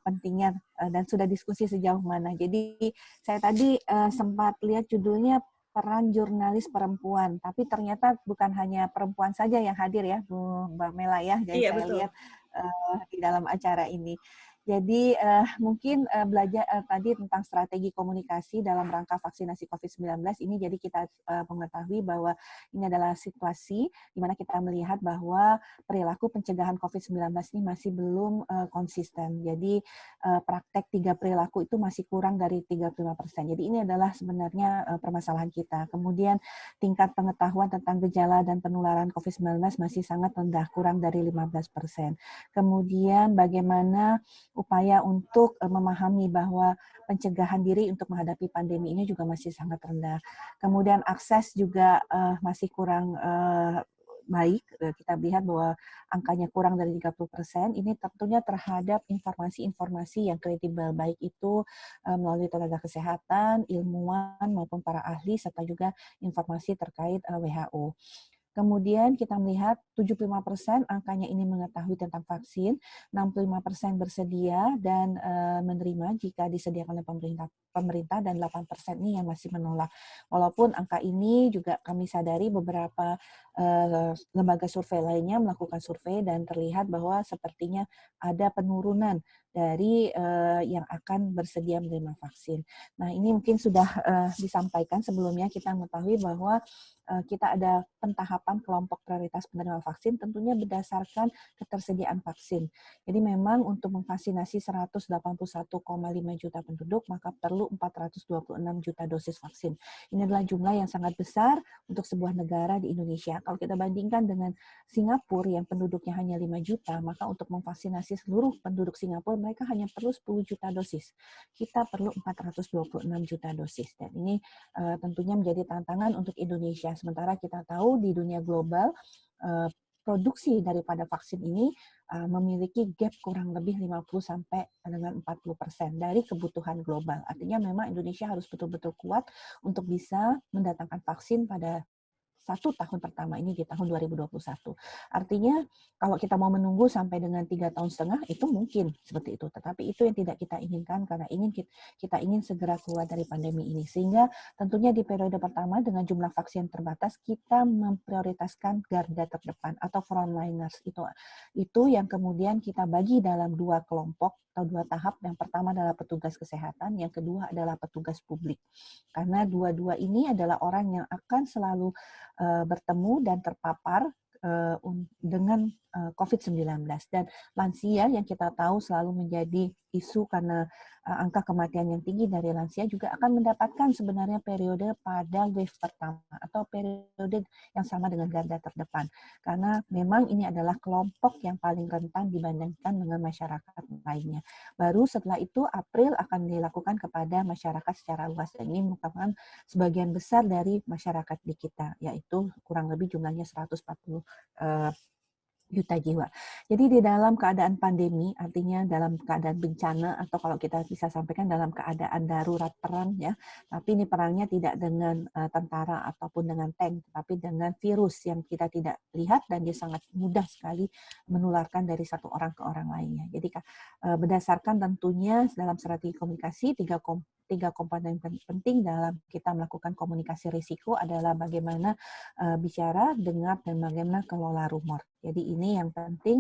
pentingnya dan sudah diskusi sejauh mana. Jadi saya tadi sempat lihat judulnya peran jurnalis perempuan, tapi ternyata bukan hanya perempuan saja yang hadir ya, Mbak Mela ya. Jadi Iya, saya betul. lihat di dalam acara ini. Jadi mungkin belajar tadi tentang strategi komunikasi dalam rangka vaksinasi COVID-19 ini, jadi kita mengetahui bahwa ini adalah situasi di mana kita melihat bahwa perilaku pencegahan COVID-19 ini masih belum konsisten. Jadi praktek 3 perilaku itu masih kurang dari 35%. Jadi ini adalah sebenarnya permasalahan kita. Kemudian tingkat pengetahuan tentang gejala dan penularan COVID-19 masih sangat rendah, kurang dari 15%. Kemudian bagaimana upaya untuk memahami bahwa pencegahan diri untuk menghadapi pandemi ini juga masih sangat rendah. Kemudian akses juga masih kurang baik. Kita lihat bahwa angkanya kurang dari 30%. Ini tentunya terhadap informasi-informasi yang kredibel, baik itu melalui tenaga kesehatan, ilmuwan maupun para ahli, serta juga informasi terkait WHO. Kemudian kita melihat 75% angkanya ini mengetahui tentang vaksin, 65% bersedia dan menerima jika disediakan oleh pemerintah dan 8% ini yang masih menolak. Walaupun angka ini juga kami sadari beberapa lembaga survei lainnya melakukan survei dan terlihat bahwa sepertinya ada penurunan dari yang akan bersedia menerima vaksin. Nah, ini mungkin sudah disampaikan sebelumnya. Kita mengetahui bahwa kita ada pentahapan kelompok prioritas penerima vaksin tentunya berdasarkan ketersediaan vaksin. Jadi memang untuk memvaksinasi 181,5 juta penduduk maka perlu 426 juta dosis vaksin. Ini adalah jumlah yang sangat besar untuk sebuah negara di Indonesia. Kalau kita bandingkan dengan Singapura yang penduduknya hanya 5 juta, maka untuk memvaksinasi seluruh penduduk Singapura mereka hanya perlu 10 juta dosis. Kita perlu 426 juta dosis. Dan ini tentunya menjadi tantangan untuk Indonesia. Sementara kita tahu di dunia global produksi daripada vaksin ini memiliki gap kurang lebih 50 sampai dengan 40% dari kebutuhan global. Artinya memang Indonesia harus betul-betul kuat untuk bisa mendatangkan vaksin pada 1 tahun pertama ini di tahun 2021. Artinya kalau kita mau menunggu sampai dengan 3,5 tahun itu mungkin seperti itu. Tetapi itu yang tidak kita inginkan karena kita ingin segera keluar dari pandemi ini. Sehingga tentunya di periode pertama dengan jumlah vaksin terbatas kita memprioritaskan garda terdepan atau frontliners. Itu yang kemudian kita bagi dalam 2 kelompok atau 2 tahap. Yang pertama adalah petugas kesehatan, yang kedua adalah petugas publik. Karena dua-dua ini adalah orang yang akan selalu bertemu dan terpapar dengan COVID-19. Dan lansia yang kita tahu selalu menjadi isu karena angka kematian yang tinggi dari lansia juga akan mendapatkan sebenarnya periode pada wave pertama atau periode yang sama dengan garda terdepan. Karena memang ini adalah kelompok yang paling rentan dibandingkan dengan masyarakat lainnya. Baru setelah itu April akan dilakukan kepada masyarakat secara luas. Dan ini merupakan sebagian besar dari masyarakat di kita, yaitu kurang lebih jumlahnya 140 juta jiwa. Jadi di dalam keadaan pandemi, artinya dalam keadaan bencana atau kalau kita bisa sampaikan dalam keadaan darurat perang ya, tapi ini perangnya tidak dengan tentara ataupun dengan tank, tapi dengan virus yang kita tidak lihat dan dia sangat mudah sekali menularkan dari satu orang ke orang lainnya. Jadi berdasarkan tentunya dalam strategi komunikasi tiga komponen penting dalam kita melakukan komunikasi risiko adalah bagaimana bicara, dengar, dan bagaimana kelola rumor. Jadi ini yang penting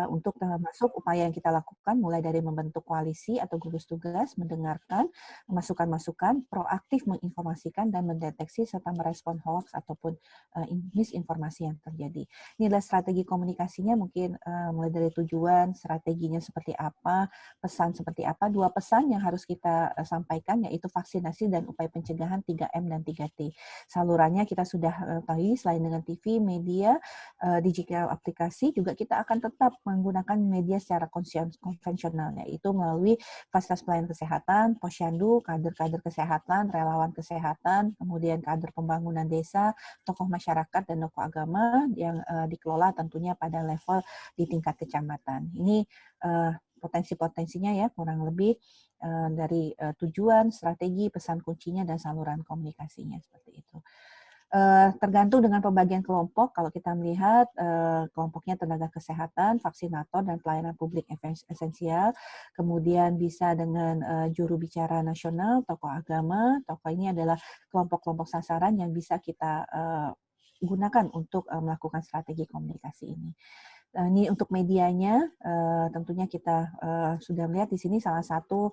untuk termasuk upaya yang kita lakukan mulai dari membentuk koalisi atau gugus tugas, mendengarkan masukan-masukan, proaktif menginformasikan dan mendeteksi serta merespon hoax ataupun misinformasi yang terjadi. Ini adalah strategi komunikasinya mungkin mulai dari tujuan, strateginya seperti apa, pesan seperti apa. 2 pesan yang harus kita sampaikan yaitu vaksinasi dan upaya pencegahan 3M dan 3T. Salurannya kita sudah tahu selain dengan TV, media, digital aplikasi juga kita akan tetap menggunakan media secara konvensional, yaitu melalui fasilitas pelayanan kesehatan, posyandu, kader-kader kesehatan, relawan kesehatan, kemudian kader pembangunan desa, tokoh masyarakat, dan tokoh agama yang dikelola tentunya pada level di tingkat kecamatan. Ini potensi-potensinya ya, kurang lebih dari tujuan, strategi, pesan kuncinya, dan saluran komunikasinya seperti itu. Tergantung dengan pembagian kelompok, kalau kita melihat kelompoknya tenaga kesehatan, vaksinator, dan pelayanan publik esensial, kemudian bisa dengan juru bicara nasional, tokoh agama, tokoh ini adalah kelompok-kelompok sasaran yang bisa kita gunakan untuk melakukan strategi komunikasi ini. Ini untuk medianya, tentunya kita sudah melihat di sini salah satu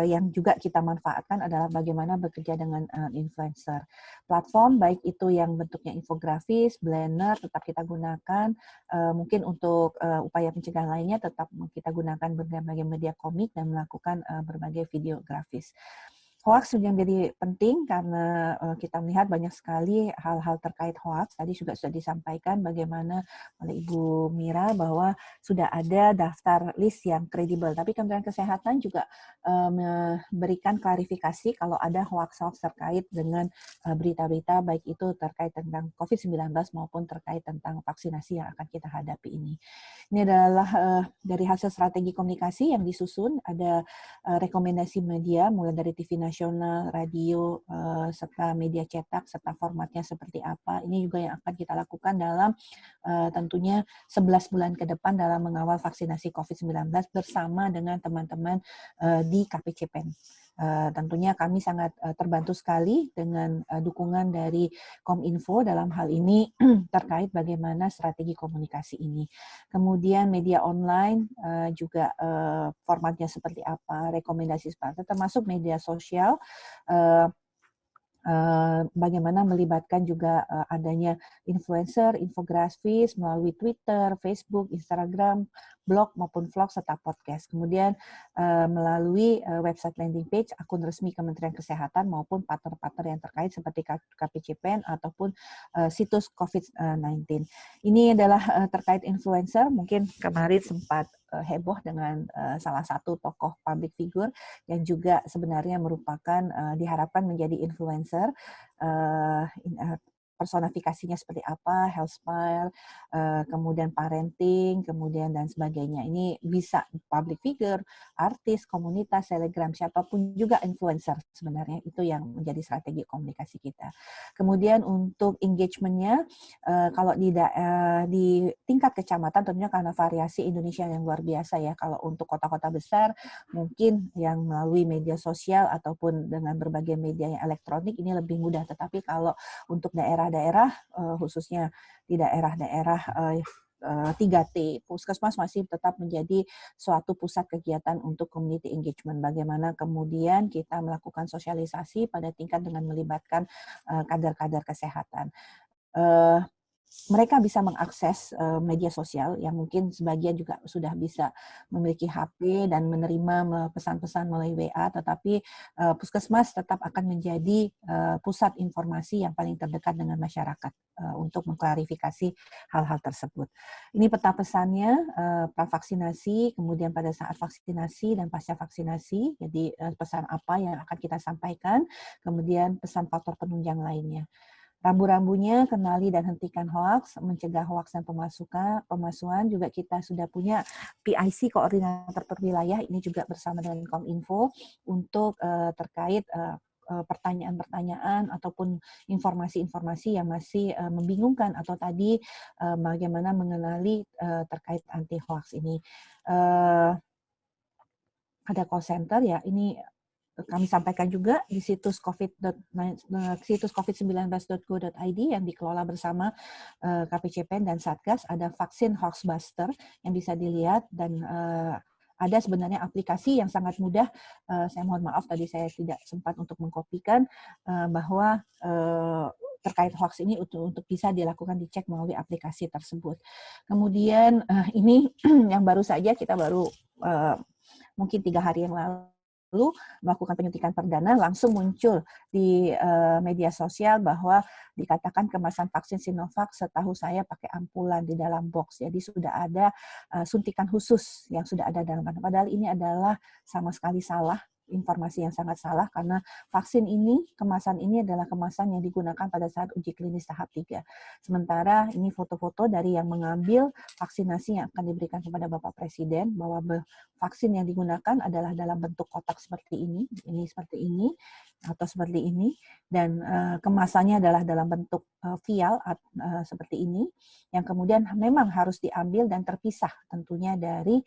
yang juga kita manfaatkan adalah bagaimana bekerja dengan influencer. Platform, baik itu yang bentuknya infografis, banner, tetap kita gunakan. Mungkin untuk upaya pencegahan lainnya, tetap kita gunakan berbagai media komik dan melakukan berbagai video grafis. Hoax juga menjadi penting karena kita melihat banyak sekali hal-hal terkait hoax. Tadi juga sudah disampaikan bagaimana oleh Ibu Mira bahwa sudah ada daftar list yang kredibel. Tapi Kementerian Kesehatan juga memberikan klarifikasi kalau ada hoax-hoax terkait dengan berita-berita baik itu terkait tentang COVID-19 maupun terkait tentang vaksinasi yang akan kita hadapi ini. Ini adalah dari hasil strategi komunikasi yang disusun, ada rekomendasi media mulai dari TV nasional, radio, serta media cetak, serta formatnya seperti apa. Ini juga yang akan kita lakukan dalam tentunya 11 bulan ke depan dalam mengawal vaksinasi COVID-19 bersama dengan teman-teman di KPCPEN. Tentunya kami sangat terbantu sekali dengan dukungan dari Kominfo dalam hal ini terkait bagaimana strategi komunikasi ini. Kemudian media online juga formatnya seperti apa, rekomendasi seperti apa, termasuk media sosial, bagaimana melibatkan juga adanya influencer, infografis melalui Twitter, Facebook, Instagram, blog maupun vlog serta podcast. Kemudian melalui website landing page, akun resmi Kementerian Kesehatan maupun partner-partner yang terkait seperti KPCPEN ataupun situs COVID-19. Ini adalah terkait influencer, mungkin kemarin sempat heboh dengan salah satu tokoh public figure yang juga sebenarnya merupakan diharapkan menjadi influencer. Personifikasinya seperti apa, health style, kemudian parenting, kemudian dan sebagainya. Ini bisa public figure, artis, komunitas, telegram, siapapun juga influencer sebenarnya. Itu yang menjadi strategi komunikasi kita. Kemudian untuk engagement-nya, kalau di tingkat kecamatan tentunya karena variasi Indonesia yang luar biasa ya. Kalau untuk kota-kota besar, mungkin yang melalui media sosial ataupun dengan berbagai media yang elektronik ini lebih mudah. Tetapi kalau untuk daerah khususnya di daerah-daerah 3T, Puskesmas masih tetap menjadi suatu pusat kegiatan untuk community engagement. Bagaimana kemudian kita melakukan sosialisasi pada tingkat dengan melibatkan kader-kader kesehatan. Mereka bisa mengakses media sosial yang mungkin sebagian juga sudah bisa memiliki HP dan menerima pesan-pesan melalui WA, tetapi Puskesmas tetap akan menjadi pusat informasi yang paling terdekat dengan masyarakat untuk mengklarifikasi hal-hal tersebut. Ini peta pesannya, pravaksinasi, kemudian pada saat vaksinasi dan pasca vaksinasi, jadi pesan apa yang akan kita sampaikan, kemudian pesan faktor penunjang lainnya. Rambu-rambunya, kenali dan hentikan hoaks, mencegah hoaks dan pemasukan. Juga kita sudah punya PIC, koordinator per wilayah, ini juga bersama dengan Kominfo untuk terkait pertanyaan-pertanyaan ataupun informasi-informasi yang masih membingungkan atau tadi bagaimana mengenali terkait anti hoaks ini. Ada call center ya, ini kami sampaikan juga di situs covid19.go.id yang dikelola bersama KPCPEN dan Satgas, ada vaksin Hoaxbuster yang bisa dilihat dan ada sebenarnya aplikasi yang sangat mudah. Saya mohon maaf tadi saya tidak sempat untuk mengkopikan bahwa terkait hoax ini untuk bisa dilakukan dicek melalui aplikasi tersebut. Kemudian ini yang baru saja kita baru mungkin 3 hari yang lalu melakukan penyuntikan perdana, langsung muncul di media sosial bahwa dikatakan kemasan vaksin Sinovac setahu saya pakai ampulan di dalam box. Jadi sudah ada suntikan khusus yang sudah ada dalam. Padahal ini adalah sama sekali salah. informasi yang sangat salah karena vaksin ini, kemasan ini adalah kemasan yang digunakan pada saat uji klinis tahap 3. Sementara ini foto-foto dari yang mengambil vaksinasi yang akan diberikan kepada Bapak Presiden, bahwa vaksin yang digunakan adalah dalam bentuk kotak seperti ini seperti ini, atau seperti ini, dan kemasannya adalah dalam bentuk vial seperti ini, yang kemudian memang harus diambil dan terpisah tentunya dari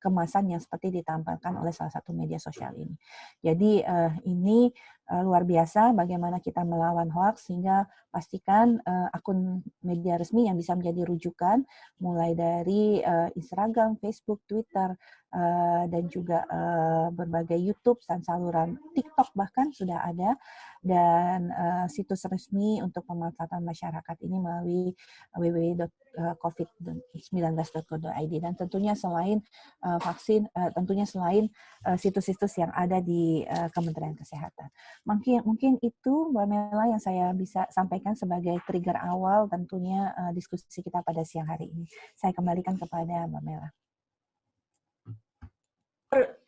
kemasan yang seperti ditampilkan oleh salah satu media sosial ini. Jadi ini luar biasa bagaimana kita melawan hoax, sehingga pastikan akun media resmi yang bisa menjadi rujukan, mulai dari Instagram, Facebook, Twitter, dan juga berbagai YouTube dan saluran TikTok bahkan sudah ada, dan situs resmi untuk pemanfaatan masyarakat ini melalui www.covid19.go.id, dan tentunya selain vaksin, tentunya selain situs-situs yang ada di Kementerian Kesehatan. Mungkin itu Mbak Mela yang saya bisa sampaikan sebagai trigger awal tentunya diskusi kita pada siang hari ini. Saya kembalikan kepada Mbak Mela.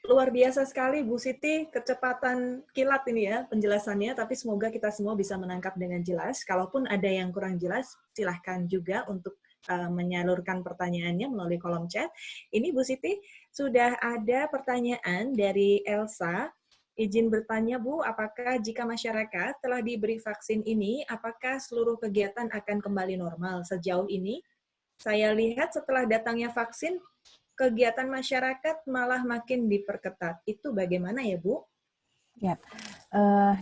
Luar biasa sekali Bu Siti, kecepatan kilat ini ya penjelasannya, tapi semoga kita semua bisa menangkap dengan jelas. Kalaupun ada yang kurang jelas, silahkan juga untuk menyalurkan pertanyaannya melalui kolom chat. Ini Bu Siti, sudah ada pertanyaan dari Elsa. Izin bertanya Bu, apakah jika masyarakat telah diberi vaksin ini, apakah seluruh kegiatan akan kembali normal? Sejauh ini, saya lihat setelah datangnya vaksin, kegiatan masyarakat malah makin diperketat. Itu bagaimana ya, Bu? Ya,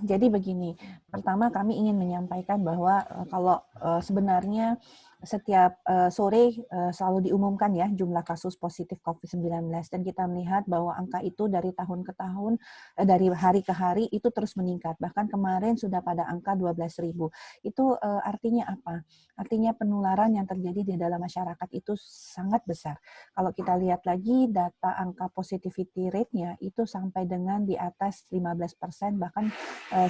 jadi begini. Pertama kami ingin menyampaikan bahwa kalau sebenarnya setiap sore selalu diumumkan ya jumlah kasus positif COVID-19, dan kita melihat bahwa angka itu dari tahun ke tahun, dari hari ke hari itu terus meningkat. Bahkan kemarin sudah pada angka 12.000. Itu artinya apa? Artinya penularan yang terjadi di dalam masyarakat itu sangat besar. Kalau kita lihat lagi data angka positivity rate-nya itu sampai dengan di atas 15%, bahkan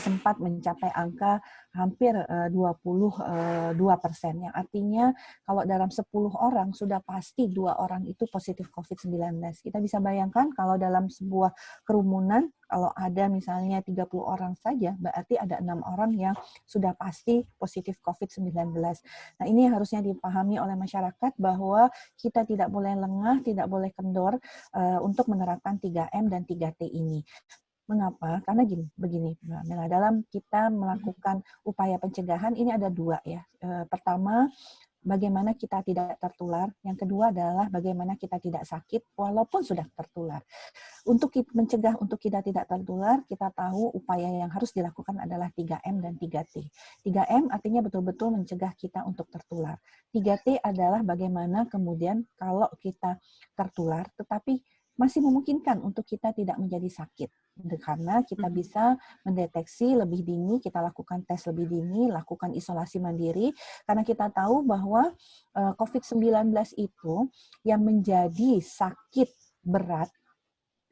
sempat mencapai angka hampir 22%, yang artinya kalau dalam 10 orang sudah pasti 2 orang itu positif COVID-19. Kita bisa bayangkan kalau dalam sebuah kerumunan, kalau ada misalnya 30 orang saja, berarti ada 6 orang yang sudah pasti positif COVID-19. Nah, ini harusnya dipahami oleh masyarakat bahwa kita tidak boleh lengah, tidak boleh kendor untuk menerapkan 3M dan 3T ini. Mengapa? Karena begini, Mbak Mela, dalam kita melakukan upaya pencegahan ini ada 2 ya. Pertama, bagaimana kita tidak tertular. Yang kedua adalah bagaimana kita tidak sakit walaupun sudah tertular. Untuk mencegah untuk kita tidak tertular, kita tahu upaya yang harus dilakukan adalah 3M dan 3T. 3M artinya betul-betul mencegah kita untuk tertular. 3T adalah bagaimana kemudian kalau kita tertular, tetapi masih memungkinkan untuk kita tidak menjadi sakit. Karena kita bisa mendeteksi lebih dini, kita lakukan tes lebih dini, lakukan isolasi mandiri, karena kita tahu bahwa COVID-19 itu yang menjadi sakit berat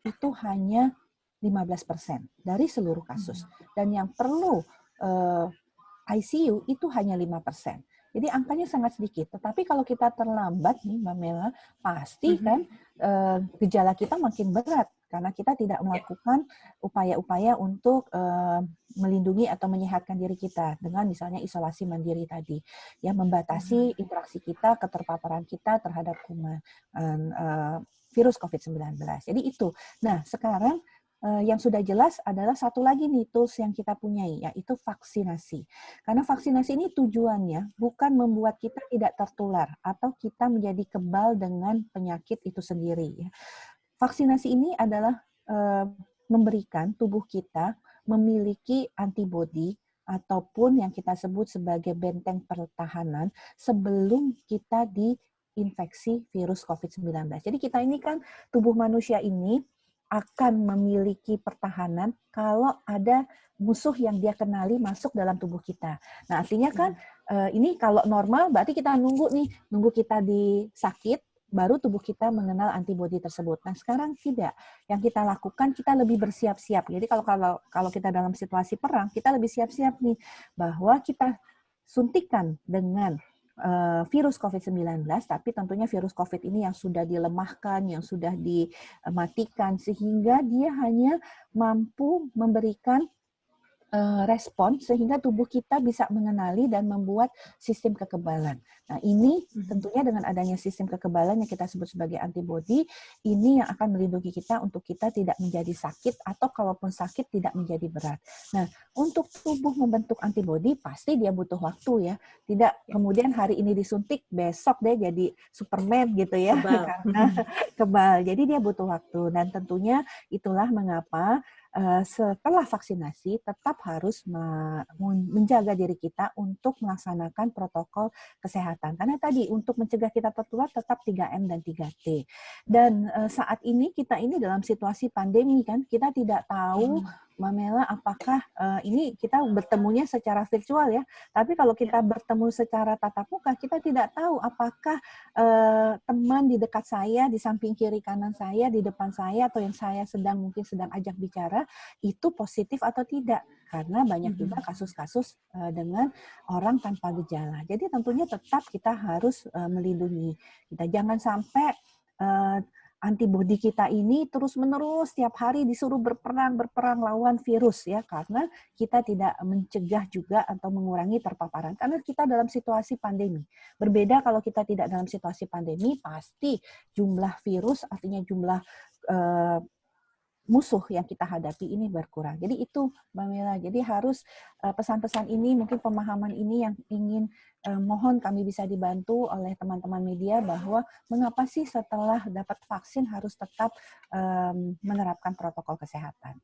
itu hanya 15% dari seluruh kasus. Dan yang perlu ICU itu hanya 5%. Jadi angkanya sangat sedikit. Tetapi kalau kita terlambat nih Mbak Mela, pasti kan gejala kita makin berat karena kita tidak melakukan upaya-upaya untuk melindungi atau menyehatkan diri kita dengan misalnya isolasi mandiri tadi, yang membatasi interaksi kita, keterpaparan kita terhadap kuman virus COVID-19. Jadi itu. Nah, sekarang yang sudah jelas adalah satu lagi nih tools yang kita punyai, yaitu vaksinasi. Karena vaksinasi ini tujuannya bukan membuat kita tidak tertular atau kita menjadi kebal dengan penyakit itu sendiri. Vaksinasi ini adalah memberikan tubuh kita memiliki antibodi ataupun yang kita sebut sebagai benteng pertahanan sebelum kita diinfeksi virus COVID-19. Jadi kita ini kan, tubuh manusia ini akan memiliki pertahanan kalau ada musuh yang dia kenali masuk dalam tubuh kita. Nah, artinya kan ini kalau normal berarti kita nunggu kita sakit, baru tubuh kita mengenal antibodi tersebut. Nah, sekarang tidak. Yang kita lakukan, kita lebih bersiap-siap. Jadi kalau kita dalam situasi perang, kita lebih siap-siap nih bahwa kita suntikan dengan virus COVID-19, tapi tentunya virus COVID ini yang sudah dilemahkan, yang sudah dimatikan, sehingga dia hanya mampu memberikan respon sehingga tubuh kita bisa mengenali dan membuat sistem kekebalan. Nah, ini tentunya dengan adanya sistem kekebalan yang kita sebut sebagai antibodi, ini yang akan melindungi kita untuk kita tidak menjadi sakit atau kalaupun sakit tidak menjadi berat. Nah, untuk tubuh membentuk antibodi pasti dia butuh waktu ya. Tidak kemudian hari ini disuntik, besok dia jadi Superman gitu ya. Kebal. Karena kebal. Jadi dia butuh waktu dan tentunya itulah mengapa setelah vaksinasi tetap harus menjaga diri kita untuk melaksanakan protokol kesehatan. Karena tadi untuk mencegah kita tertular tetap 3M dan 3T. Dan saat ini kita ini dalam situasi pandemi kan, kita tidak tahu Mbak Mela apakah ini kita bertemunya secara virtual ya. Tapi kalau kita bertemu secara tatap muka, kita tidak tahu apakah teman di dekat saya, di samping kiri kanan saya, di depan saya atau yang saya mungkin sedang ajak bicara itu positif atau tidak, karena banyak juga kasus-kasus dengan orang tanpa gejala. Jadi tentunya tetap kita harus melindungi. Kita jangan sampai antibodi kita ini terus-menerus setiap hari disuruh berperang lawan virus ya, karena kita tidak mencegah juga atau mengurangi terpaparan. Karena kita dalam situasi pandemi. Berbeda kalau kita tidak dalam situasi pandemi, pasti jumlah virus artinya jumlah musuh yang kita hadapi ini berkurang. Jadi itu Mbak Mela. Jadi harus pesan-pesan ini, mungkin pemahaman ini yang ingin mohon kami bisa dibantu oleh teman-teman media bahwa mengapa sih setelah dapat vaksin harus tetap menerapkan protokol kesehatan.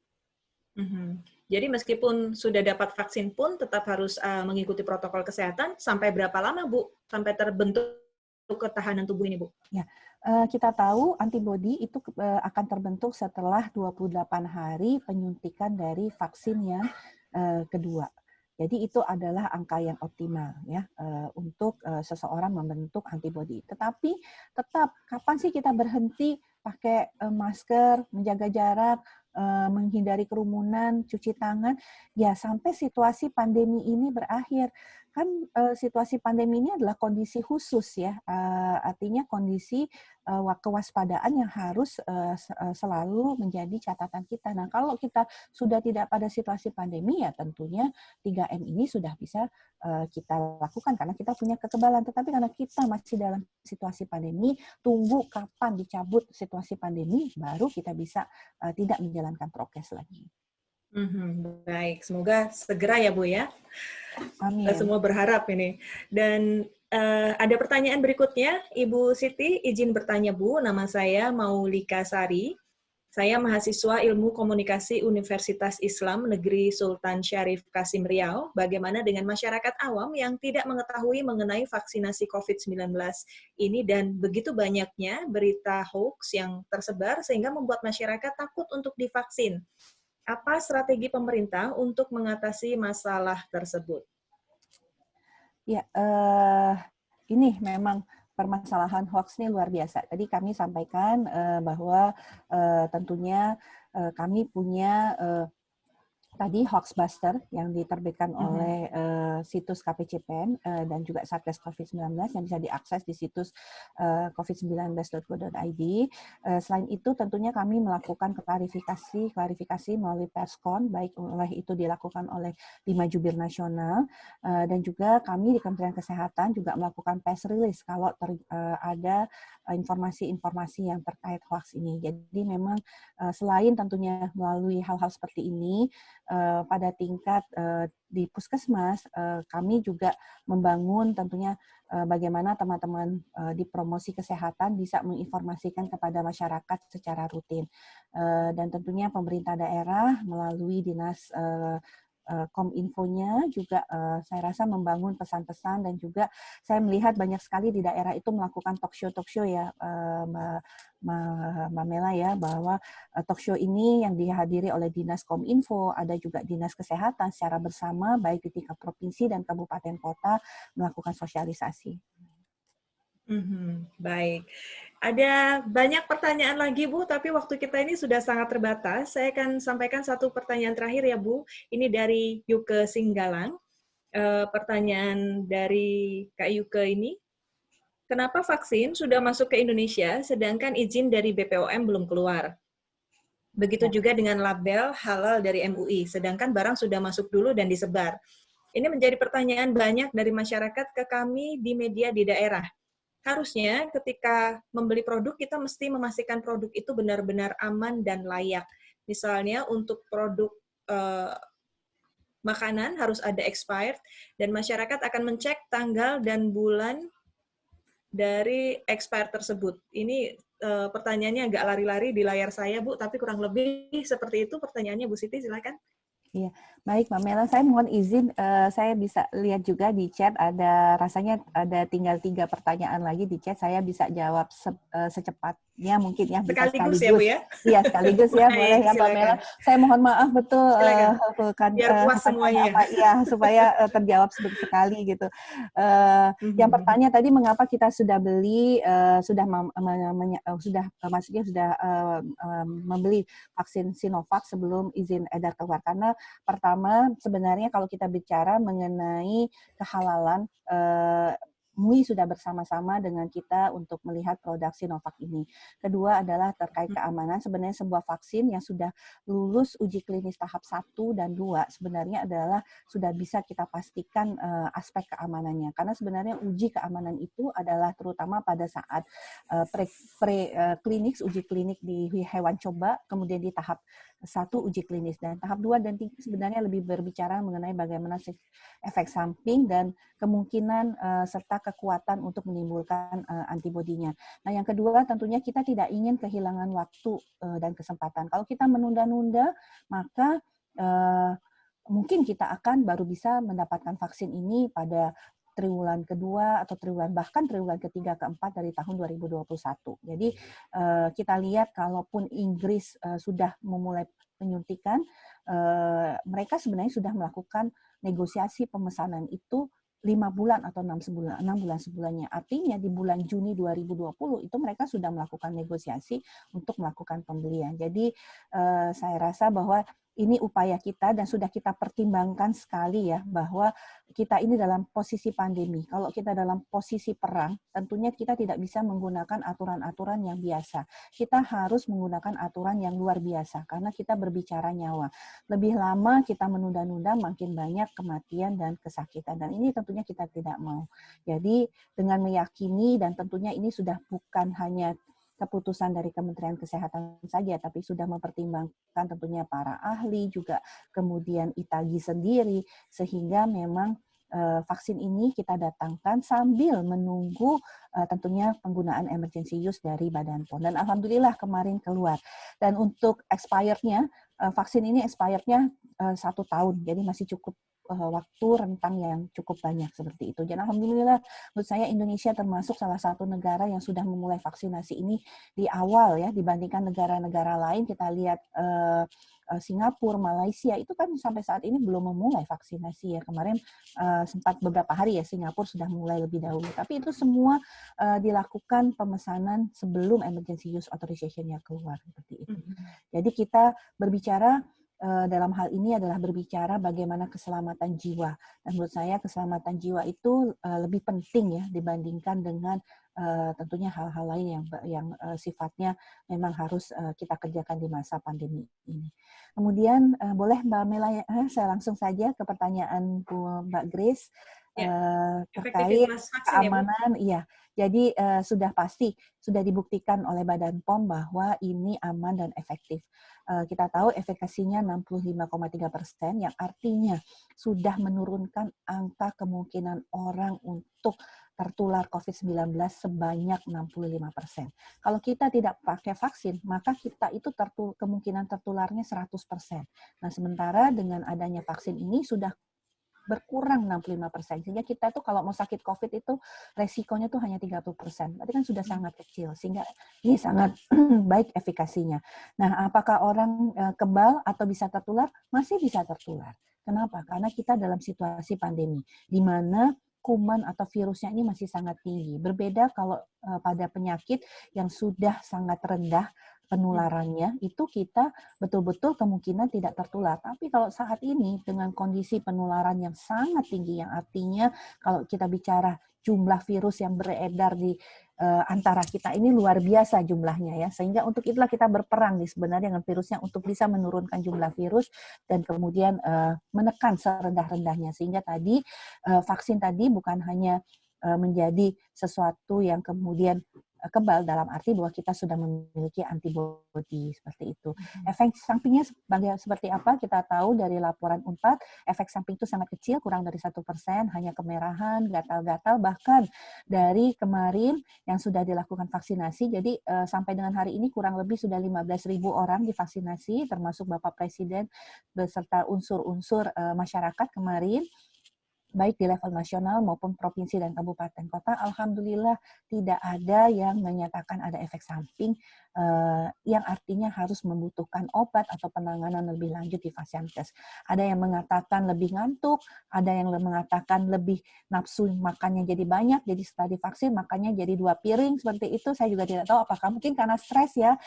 Jadi meskipun sudah dapat vaksin pun tetap harus mengikuti protokol kesehatan. Sampai berapa lama Bu sampai terbentuk ketahanan tubuh ini Bu? Ya. Kita tahu antibodi itu akan terbentuk setelah 28 hari penyuntikan dari vaksin yang kedua. Jadi itu adalah angka yang optimal ya untuk seseorang membentuk antibodi. Tetapi tetap kapan sih kita berhenti pakai masker, menjaga jarak, menghindari kerumunan, cuci tangan, ya sampai situasi pandemi ini berakhir. Kan situasi pandemi ini adalah kondisi khusus ya, artinya kondisi kewaspadaan yang harus selalu menjadi catatan kita. Nah, kalau kita sudah tidak pada situasi pandemi ya tentunya 3M ini sudah bisa kita lakukan karena kita punya kekebalan. Tetapi karena kita masih dalam situasi pandemi, tunggu kapan dicabut situasi pandemi, baru kita bisa tidak menjalankan prokes lagi. Baik, semoga segera ya Bu ya. Amin. Kita semua berharap ini. Dan ada pertanyaan berikutnya, Ibu Siti, izin bertanya Bu, nama saya Maulika Sari. Saya mahasiswa Ilmu Komunikasi Universitas Islam Negeri Sultan Syarif Kasim Riau. Bagaimana dengan masyarakat awam yang tidak mengetahui mengenai vaksinasi COVID-19 ini dan begitu banyaknya berita hoax yang tersebar sehingga membuat masyarakat takut untuk divaksin. Apa strategi pemerintah untuk mengatasi masalah tersebut? Ya, ini memang permasalahan hoax ini luar biasa. Tadi kami sampaikan bahwa tentunya kami punya tadi Hoaxbuster yang diterbitkan oleh situs KPCPEN dan juga Satgas COVID-19 yang bisa diakses di situs covid19.go.id. Selain itu tentunya kami melakukan klarifikasi melalui Perskon, baik oleh itu dilakukan oleh 5 jubir nasional dan juga kami di Kementerian Kesehatan juga melakukan press release kalau ada informasi-informasi yang terkait hoax ini. Jadi memang selain tentunya melalui hal-hal seperti ini, pada tingkat di puskesmas, kami juga membangun tentunya bagaimana teman-teman di promosi kesehatan bisa menginformasikan kepada masyarakat secara rutin. Dan tentunya pemerintah daerah melalui dinas Kominfonya juga saya rasa membangun pesan-pesan dan juga saya melihat banyak sekali di daerah itu melakukan talk show ya Mbak Mela ya, bahwa talk show ini yang dihadiri oleh Dinas Kominfo, ada juga Dinas Kesehatan secara bersama baik di tingkat provinsi dan kabupaten kota melakukan sosialisasi. Baik. Ada banyak pertanyaan lagi, Bu, tapi waktu kita ini sudah sangat terbatas. Saya akan sampaikan satu pertanyaan terakhir ya, Bu. Ini dari Yuke Singgalang. pertanyaan dari Kak Yuke ini. Kenapa vaksin sudah masuk ke Indonesia sedangkan izin dari BPOM belum keluar? Begitu juga dengan label halal dari MUI, sedangkan barang sudah masuk dulu dan disebar. Ini menjadi pertanyaan banyak dari masyarakat ke kami di media di daerah. Harusnya ketika membeli produk, kita mesti memastikan produk itu benar-benar aman dan layak. Misalnya untuk produk makanan harus ada expired, dan masyarakat akan mencek tanggal dan bulan dari expired tersebut. Ini pertanyaannya agak lari-lari di layar saya, Bu, tapi kurang lebih seperti itu pertanyaannya, Bu Siti, silakan. Iya, baik Mbak Mela, saya mohon izin, saya bisa lihat juga di chat rasanya ada tinggal 3 pertanyaan lagi di chat, saya bisa jawab secepatnya mungkin ya, bisa Sekaligus ya, Bu ya? Iya, sekaligus ya, boleh ya Mbak Mela. Saya mohon maaf betul, biar puas semuanya. Supaya terjawab sekali gitu. Yang pertanyaan tadi, mengapa kita sudah beli, maksudnya sudah membeli vaksin Sinovac sebelum izin edar keluar, karena pertama, sebenarnya kalau kita bicara mengenai kehalalan, MUI sudah bersama-sama dengan kita untuk melihat produk Sinovac ini. Kedua adalah terkait keamanan. Sebenarnya sebuah vaksin yang sudah lulus uji klinis tahap 1 dan 2 sebenarnya adalah sudah bisa kita pastikan aspek keamanannya. Karena sebenarnya uji keamanan itu adalah terutama pada saat uji klinik di hewan coba, kemudian di tahap 1 uji klinis, dan tahap 2 dan 3 sebenarnya lebih berbicara mengenai bagaimana efek samping dan kemungkinan serta kekuatan untuk menimbulkan antibodinya. Nah, yang kedua tentunya kita tidak ingin kehilangan waktu dan kesempatan. Kalau kita menunda-nunda, maka mungkin kita akan baru bisa mendapatkan vaksin ini pada triwulan kedua atau bahkan triwulan ketiga keempat dari tahun 2021. Jadi kita lihat kalaupun Inggris sudah memulai penyuntikan, mereka sebenarnya sudah melakukan negosiasi pemesanan itu 5 bulan atau 6 bulan sebelumnya. Artinya di bulan Juni 2020 itu mereka sudah melakukan negosiasi untuk melakukan pembelian. Jadi saya rasa bahwa ini upaya kita dan sudah kita pertimbangkan sekali ya, bahwa kita ini dalam posisi pandemi. Kalau kita dalam posisi perang, tentunya kita tidak bisa menggunakan aturan-aturan yang biasa. Kita harus menggunakan aturan yang luar biasa karena kita berbicara nyawa. Lebih lama kita menunda-nunda, makin banyak kematian dan kesakitan. Dan ini tentunya kita tidak mau. Jadi dengan meyakini, dan tentunya ini sudah bukan hanya keputusan dari Kementerian Kesehatan saja, tapi sudah mempertimbangkan tentunya para ahli, juga kemudian ITAGI sendiri, sehingga memang vaksin ini kita datangkan sambil menunggu tentunya penggunaan emergency use dari Badan POM. Dan alhamdulillah kemarin keluar. Dan untuk expired-nya, vaksin ini expired-nya 1 tahun, jadi masih cukup waktu rentang yang cukup banyak seperti itu. Dan alhamdulillah menurut saya Indonesia termasuk salah satu negara yang sudah memulai vaksinasi ini di awal ya, dibandingkan negara-negara lain. Kita lihat Singapura, Malaysia itu kan sampai saat ini belum memulai vaksinasi ya. Kemarin sempat beberapa hari ya Singapura sudah mulai lebih dahulu. Tapi itu semua dilakukan pemesanan sebelum emergency use authorization-nya keluar seperti itu. Jadi kita berbicara dalam hal ini adalah berbicara bagaimana keselamatan jiwa. Dan menurut saya keselamatan jiwa itu lebih penting ya dibandingkan dengan tentunya hal-hal lain yang sifatnya memang harus kita kerjakan di masa pandemi ini. Kemudian boleh Mbak Mela, saya langsung saja ke pertanyaan Mbak Grace terkait keamanan. Ya, jadi sudah pasti sudah dibuktikan oleh Badan POM bahwa ini aman dan efektif. Kita tahu efikasinya 65,3%, yang artinya sudah menurunkan angka kemungkinan orang untuk tertular COVID-19 sebanyak 65%. Kalau kita tidak pakai vaksin, maka kita itu kemungkinan tertularnya 100%. Nah, sementara dengan adanya vaksin ini sudah berkurang 65%. Sehingga kita tuh kalau mau sakit COVID itu resikonya tuh hanya 30%. Berarti kan sudah sangat kecil. Sehingga ini sangat baik efikasinya. Nah, apakah orang kebal atau bisa tertular? Masih bisa tertular. Kenapa? Karena kita dalam situasi pandemi, di mana kuman atau virusnya ini masih sangat tinggi. Berbeda kalau pada penyakit yang sudah sangat rendah penularannya, itu kita betul-betul kemungkinan tidak tertular. Tapi kalau saat ini dengan kondisi penularan yang sangat tinggi, yang artinya kalau kita bicara jumlah virus yang beredar di antara kita ini luar biasa jumlahnya ya, sehingga untuk itulah kita berperang nih sebenarnya dengan virusnya untuk bisa menurunkan jumlah virus dan kemudian menekan serendah-rendahnya, sehingga tadi vaksin tadi bukan hanya menjadi sesuatu yang kemudian kebal dalam arti bahwa kita sudah memiliki antibodi seperti itu. Efek sampingnya seperti apa? Kita tahu dari laporan UNPAD, efek samping itu sangat kecil, kurang dari 1%, hanya kemerahan, gatal-gatal, bahkan dari kemarin yang sudah dilakukan vaksinasi, jadi sampai dengan hari ini kurang lebih sudah 15.000 orang divaksinasi, termasuk Bapak Presiden beserta unsur-unsur masyarakat kemarin, baik di level nasional maupun provinsi dan kabupaten kota. Alhamdulillah tidak ada yang menyatakan ada efek samping yang artinya harus membutuhkan obat atau penanganan lebih lanjut di vaskes. Ada yang mengatakan lebih ngantuk, ada yang mengatakan lebih nafsu makannya jadi banyak, jadi setelah divaksin makannya jadi 2 piring, seperti itu. Saya juga tidak tahu apakah mungkin karena stres ya,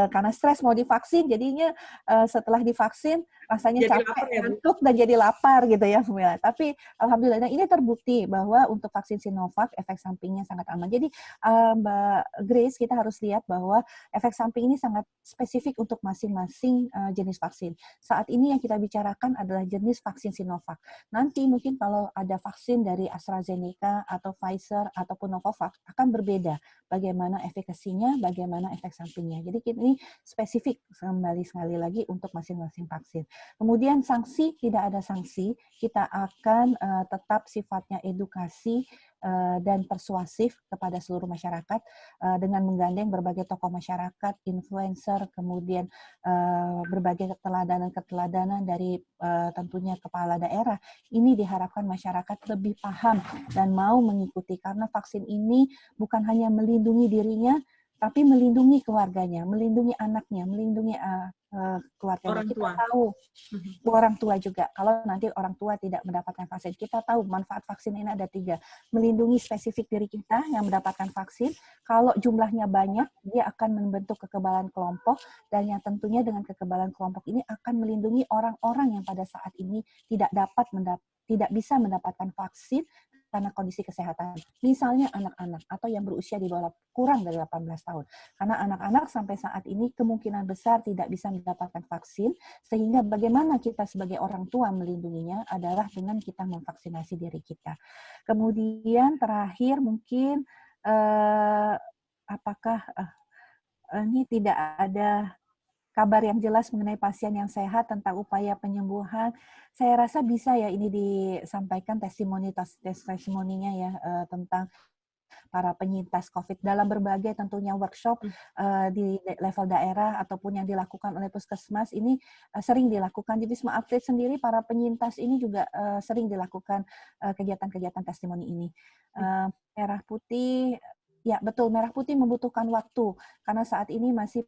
karena stres mau divaksin, jadinya setelah divaksin rasanya Jadi capek, lapar ya, Bu? ngantuk, dan jadi lapar gitu ya. Tapi alhamdulillah, nah ini terbukti bahwa untuk vaksin Sinovac efek sampingnya sangat aman. Jadi Mbak Grace, kita harus lihat bahwa efek samping ini sangat spesifik untuk masing-masing jenis vaksin. Saat ini yang kita bicarakan adalah jenis vaksin Sinovac. Nanti mungkin kalau ada vaksin dari AstraZeneca atau Pfizer ataupun Novavax akan berbeda bagaimana efikasinya, bagaimana efek sampingnya. Jadi ini spesifik sekali lagi untuk masing-masing vaksin. Kemudian sanksi, tidak ada sanksi, kita akan tetap sifatnya edukasi dan persuasif kepada seluruh masyarakat dengan menggandeng berbagai tokoh masyarakat, influencer, kemudian berbagai keteladanan dari tentunya kepala daerah. Ini diharapkan masyarakat lebih paham dan mau mengikuti, karena vaksin ini bukan hanya melindungi dirinya, tapi melindungi keluarganya, melindungi anaknya, melindungi keluarganya. Orang tua. Kita tahu orang tua juga, kalau nanti orang tua tidak mendapatkan vaksin, kita tahu manfaat vaksin ini ada 3. Melindungi spesifik diri kita yang mendapatkan vaksin, kalau jumlahnya banyak, dia akan membentuk kekebalan kelompok, dan yang tentunya dengan kekebalan kelompok ini akan melindungi orang-orang yang pada saat ini tidak bisa mendapatkan vaksin karena kondisi kesehatan. Misalnya anak-anak atau yang berusia di bawah kurang dari 18 tahun. Karena anak-anak sampai saat ini kemungkinan besar tidak bisa mendapatkan vaksin, sehingga bagaimana kita sebagai orang tua melindunginya adalah dengan kita memvaksinasi diri kita. Kemudian terakhir mungkin apakah ini tidak ada kabar yang jelas mengenai pasien yang sehat tentang upaya penyembuhan. Saya rasa bisa ya ini disampaikan testimoninya ya tentang para penyintas COVID dalam berbagai tentunya workshop di level daerah ataupun yang dilakukan oleh puskesmas ini sering dilakukan. Di Wisma Atlet sendiri para penyintas ini juga sering dilakukan kegiatan-kegiatan testimoni ini. Merah Putih, ya betul, Merah Putih membutuhkan waktu karena saat ini masih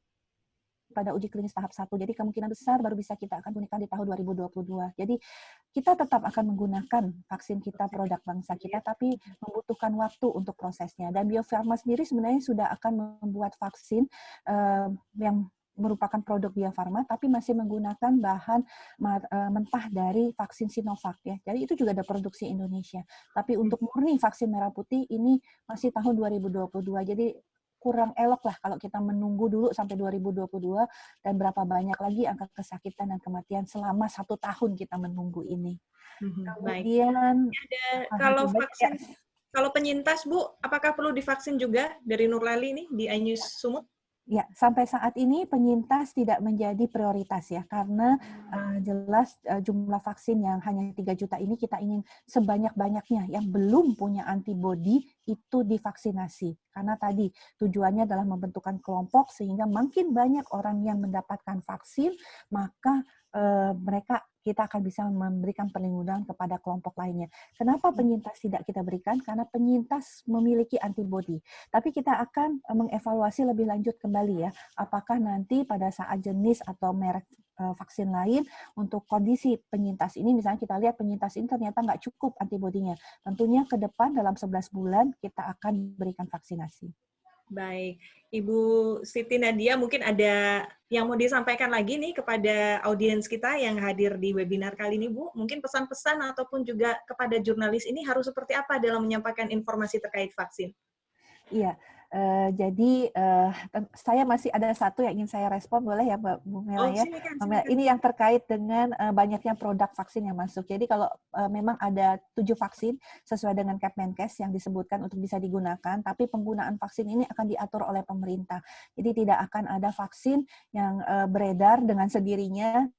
pada uji klinis tahap 1. Jadi kemungkinan besar baru bisa kita akan gunakan di tahun 2022. Jadi kita tetap akan menggunakan vaksin kita, produk bangsa kita, tapi membutuhkan waktu untuk prosesnya. Dan Bio Farma sendiri sebenarnya sudah akan membuat vaksin yang merupakan produk Bio Farma, tapi masih menggunakan bahan mentah dari vaksin Sinovac ya. Jadi itu juga ada produksi Indonesia. Tapi untuk murni vaksin Merah Putih ini masih tahun 2022. Jadi kurang elok lah kalau kita menunggu dulu sampai 2022 dan berapa banyak lagi angka kesakitan dan kematian selama 1 tahun kita menunggu ini. Kemudian kalau vaksin, kalau penyintas Bu, apakah perlu divaksin juga dari Nurlali nih di iNews Sumut? Ya, sampai saat ini penyintas tidak menjadi prioritas ya, karena jelas jumlah vaksin yang hanya 3 juta ini kita ingin sebanyak-banyaknya yang belum punya antibodi itu divaksinasi. Karena tadi tujuannya adalah membentukkan kelompok sehingga makin banyak orang yang mendapatkan vaksin, maka kita akan bisa memberikan perlindungan kepada kelompok lainnya. Kenapa penyintas tidak kita berikan? Karena penyintas memiliki antibodi. Tapi kita akan mengevaluasi lebih lanjut kembali ya, apakah nanti pada saat jenis atau merek vaksin lain untuk kondisi penyintas ini, misalnya kita lihat penyintas ini ternyata nggak cukup antibodinya. Tentunya ke depan dalam 11 bulan kita akan berikan vaksinasi. Baik, Ibu Siti Nadia, mungkin ada yang mau disampaikan lagi nih kepada audiens kita yang hadir di webinar kali ini, Bu? Mungkin pesan-pesan ataupun juga kepada jurnalis ini harus seperti apa dalam menyampaikan informasi terkait vaksin? Iya, jadi saya masih ada satu yang ingin saya respon, boleh ya Mbak Bu Mela Oh, ya? silakan, Mbak Mela, silakan. ini yang terkait dengan banyaknya produk vaksin yang masuk. Jadi kalau memang ada 7 vaksin sesuai dengan Kemenkes yang disebutkan untuk bisa digunakan, tapi penggunaan vaksin ini akan diatur oleh pemerintah. Jadi tidak akan ada vaksin yang beredar dengan sendirinya,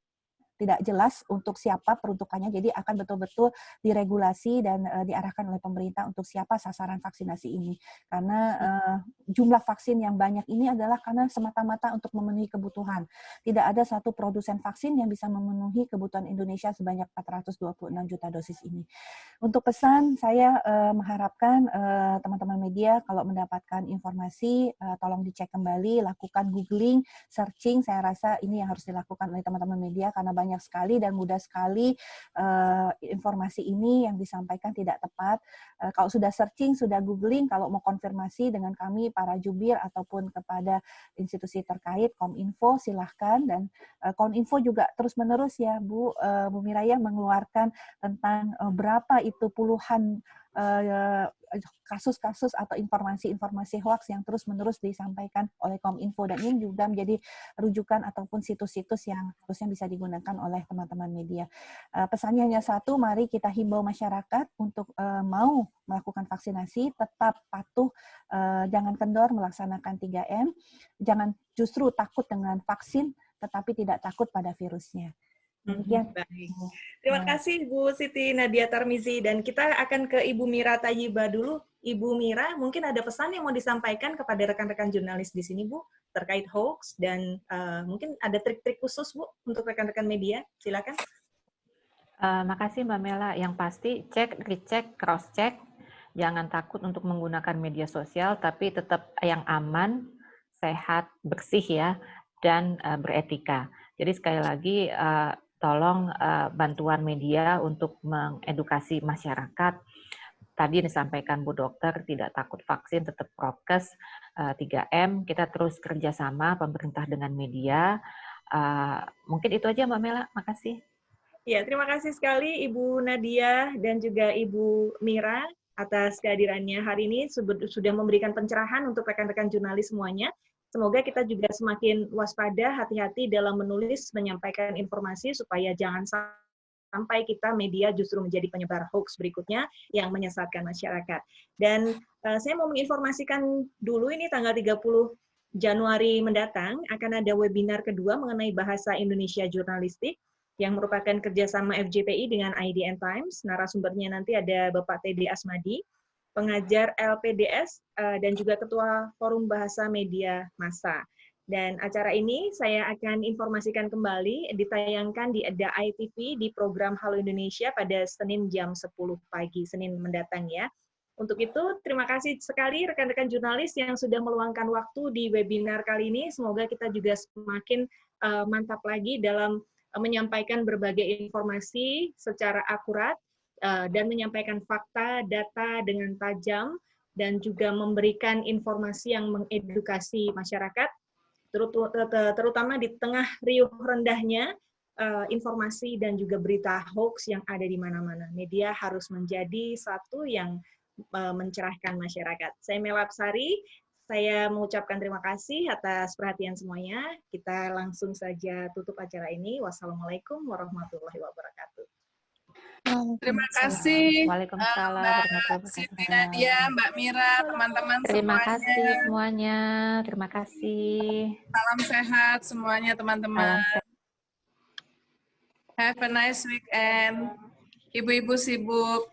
tidak jelas untuk siapa peruntukannya, jadi akan betul-betul diregulasi dan diarahkan oleh pemerintah untuk siapa sasaran vaksinasi ini. Karena jumlah vaksin yang banyak ini adalah karena semata-mata untuk memenuhi kebutuhan. Tidak ada satu produsen vaksin yang bisa memenuhi kebutuhan Indonesia sebanyak 426 juta dosis ini. Untuk pesan, saya mengharapkan teman-teman media kalau mendapatkan informasi, tolong dicek kembali, lakukan googling, searching, saya rasa ini yang harus dilakukan oleh teman-teman media karena banyak sekali dan mudah sekali informasi ini yang disampaikan tidak tepat. Kalau sudah searching, sudah googling, kalau mau konfirmasi dengan kami, para jubir, ataupun kepada institusi terkait, Kominfo, silahkan. Dan Kominfo juga terus-menerus ya, Bu Miraya, mengeluarkan tentang berapa itu puluhan kasus-kasus atau informasi-informasi hoax yang terus-menerus disampaikan oleh Kominfo, dan ini juga menjadi rujukan ataupun situs-situs yang harusnya bisa digunakan oleh teman-teman media. Pesannya hanya satu, mari kita himbau masyarakat untuk mau melakukan vaksinasi, tetap patuh, jangan kendor melaksanakan 3M, jangan justru takut dengan vaksin, tetapi tidak takut pada virusnya. Demikian. Baik. Terima kasih Bu Siti Nadia Tarmizi, dan kita akan ke Ibu Mira Tayyiba dulu. Ibu Mira, mungkin ada pesan yang mau disampaikan kepada rekan-rekan jurnalis di sini, Bu, terkait hoax, dan mungkin ada trik-trik khusus, Bu, untuk rekan-rekan media. Silakan. Makasih Mbak Mela. Yang pasti cek, recheck, cross-check. Jangan takut untuk menggunakan media sosial, tapi tetap yang aman, sehat, bersih ya, dan beretika. Jadi sekali lagi, tolong bantuan media untuk mengedukasi masyarakat. Tadi disampaikan Bu Dokter, tidak takut vaksin, tetap prokes, 3M, kita terus kerjasama pemerintah dengan media. Mungkin itu aja Mbak Mela, makasih. Ya, terima kasih sekali Ibu Nadia dan juga Ibu Mira atas kehadirannya hari ini, sudah memberikan pencerahan untuk rekan-rekan jurnalis semuanya. Semoga kita juga semakin waspada, hati-hati dalam menulis, menyampaikan informasi, supaya jangan sampai kita media justru menjadi penyebar hoax berikutnya yang menyesatkan masyarakat. Dan saya mau menginformasikan dulu, ini tanggal 30 Januari mendatang akan ada webinar kedua mengenai bahasa Indonesia jurnalistik, yang merupakan kerjasama FJPI dengan IDN Times. Narasumbernya nanti ada Bapak T.D. Asmadi, pengajar LPDS, dan juga Ketua Forum Bahasa Media Massa. Dan acara ini saya akan informasikan kembali, ditayangkan di ITV di program Halo Indonesia pada Senin jam 10 pagi, Senin mendatang ya. Untuk itu, terima kasih sekali rekan-rekan jurnalis yang sudah meluangkan waktu di webinar kali ini. Semoga kita juga semakin mantap lagi dalam menyampaikan berbagai informasi secara akurat, dan menyampaikan fakta, data dengan tajam, dan juga memberikan informasi yang mengedukasi masyarakat, terutama di tengah riuh rendahnya informasi dan juga berita hoax yang ada di mana-mana. Media harus menjadi satu yang mencerahkan masyarakat. Saya Mela Apsari, saya mengucapkan terima kasih atas perhatian semuanya. Kita langsung saja tutup acara ini. Wassalamualaikum warahmatullahi wabarakatuh. Terima kasih Waalaikumsalam Mbak Siti Nadia, Mbak Mira, teman-teman Terima semuanya. kasih semuanya. Terima kasih. Salam sehat semuanya teman-teman. Salam sehat. Have a nice weekend. Ibu-ibu sibuk.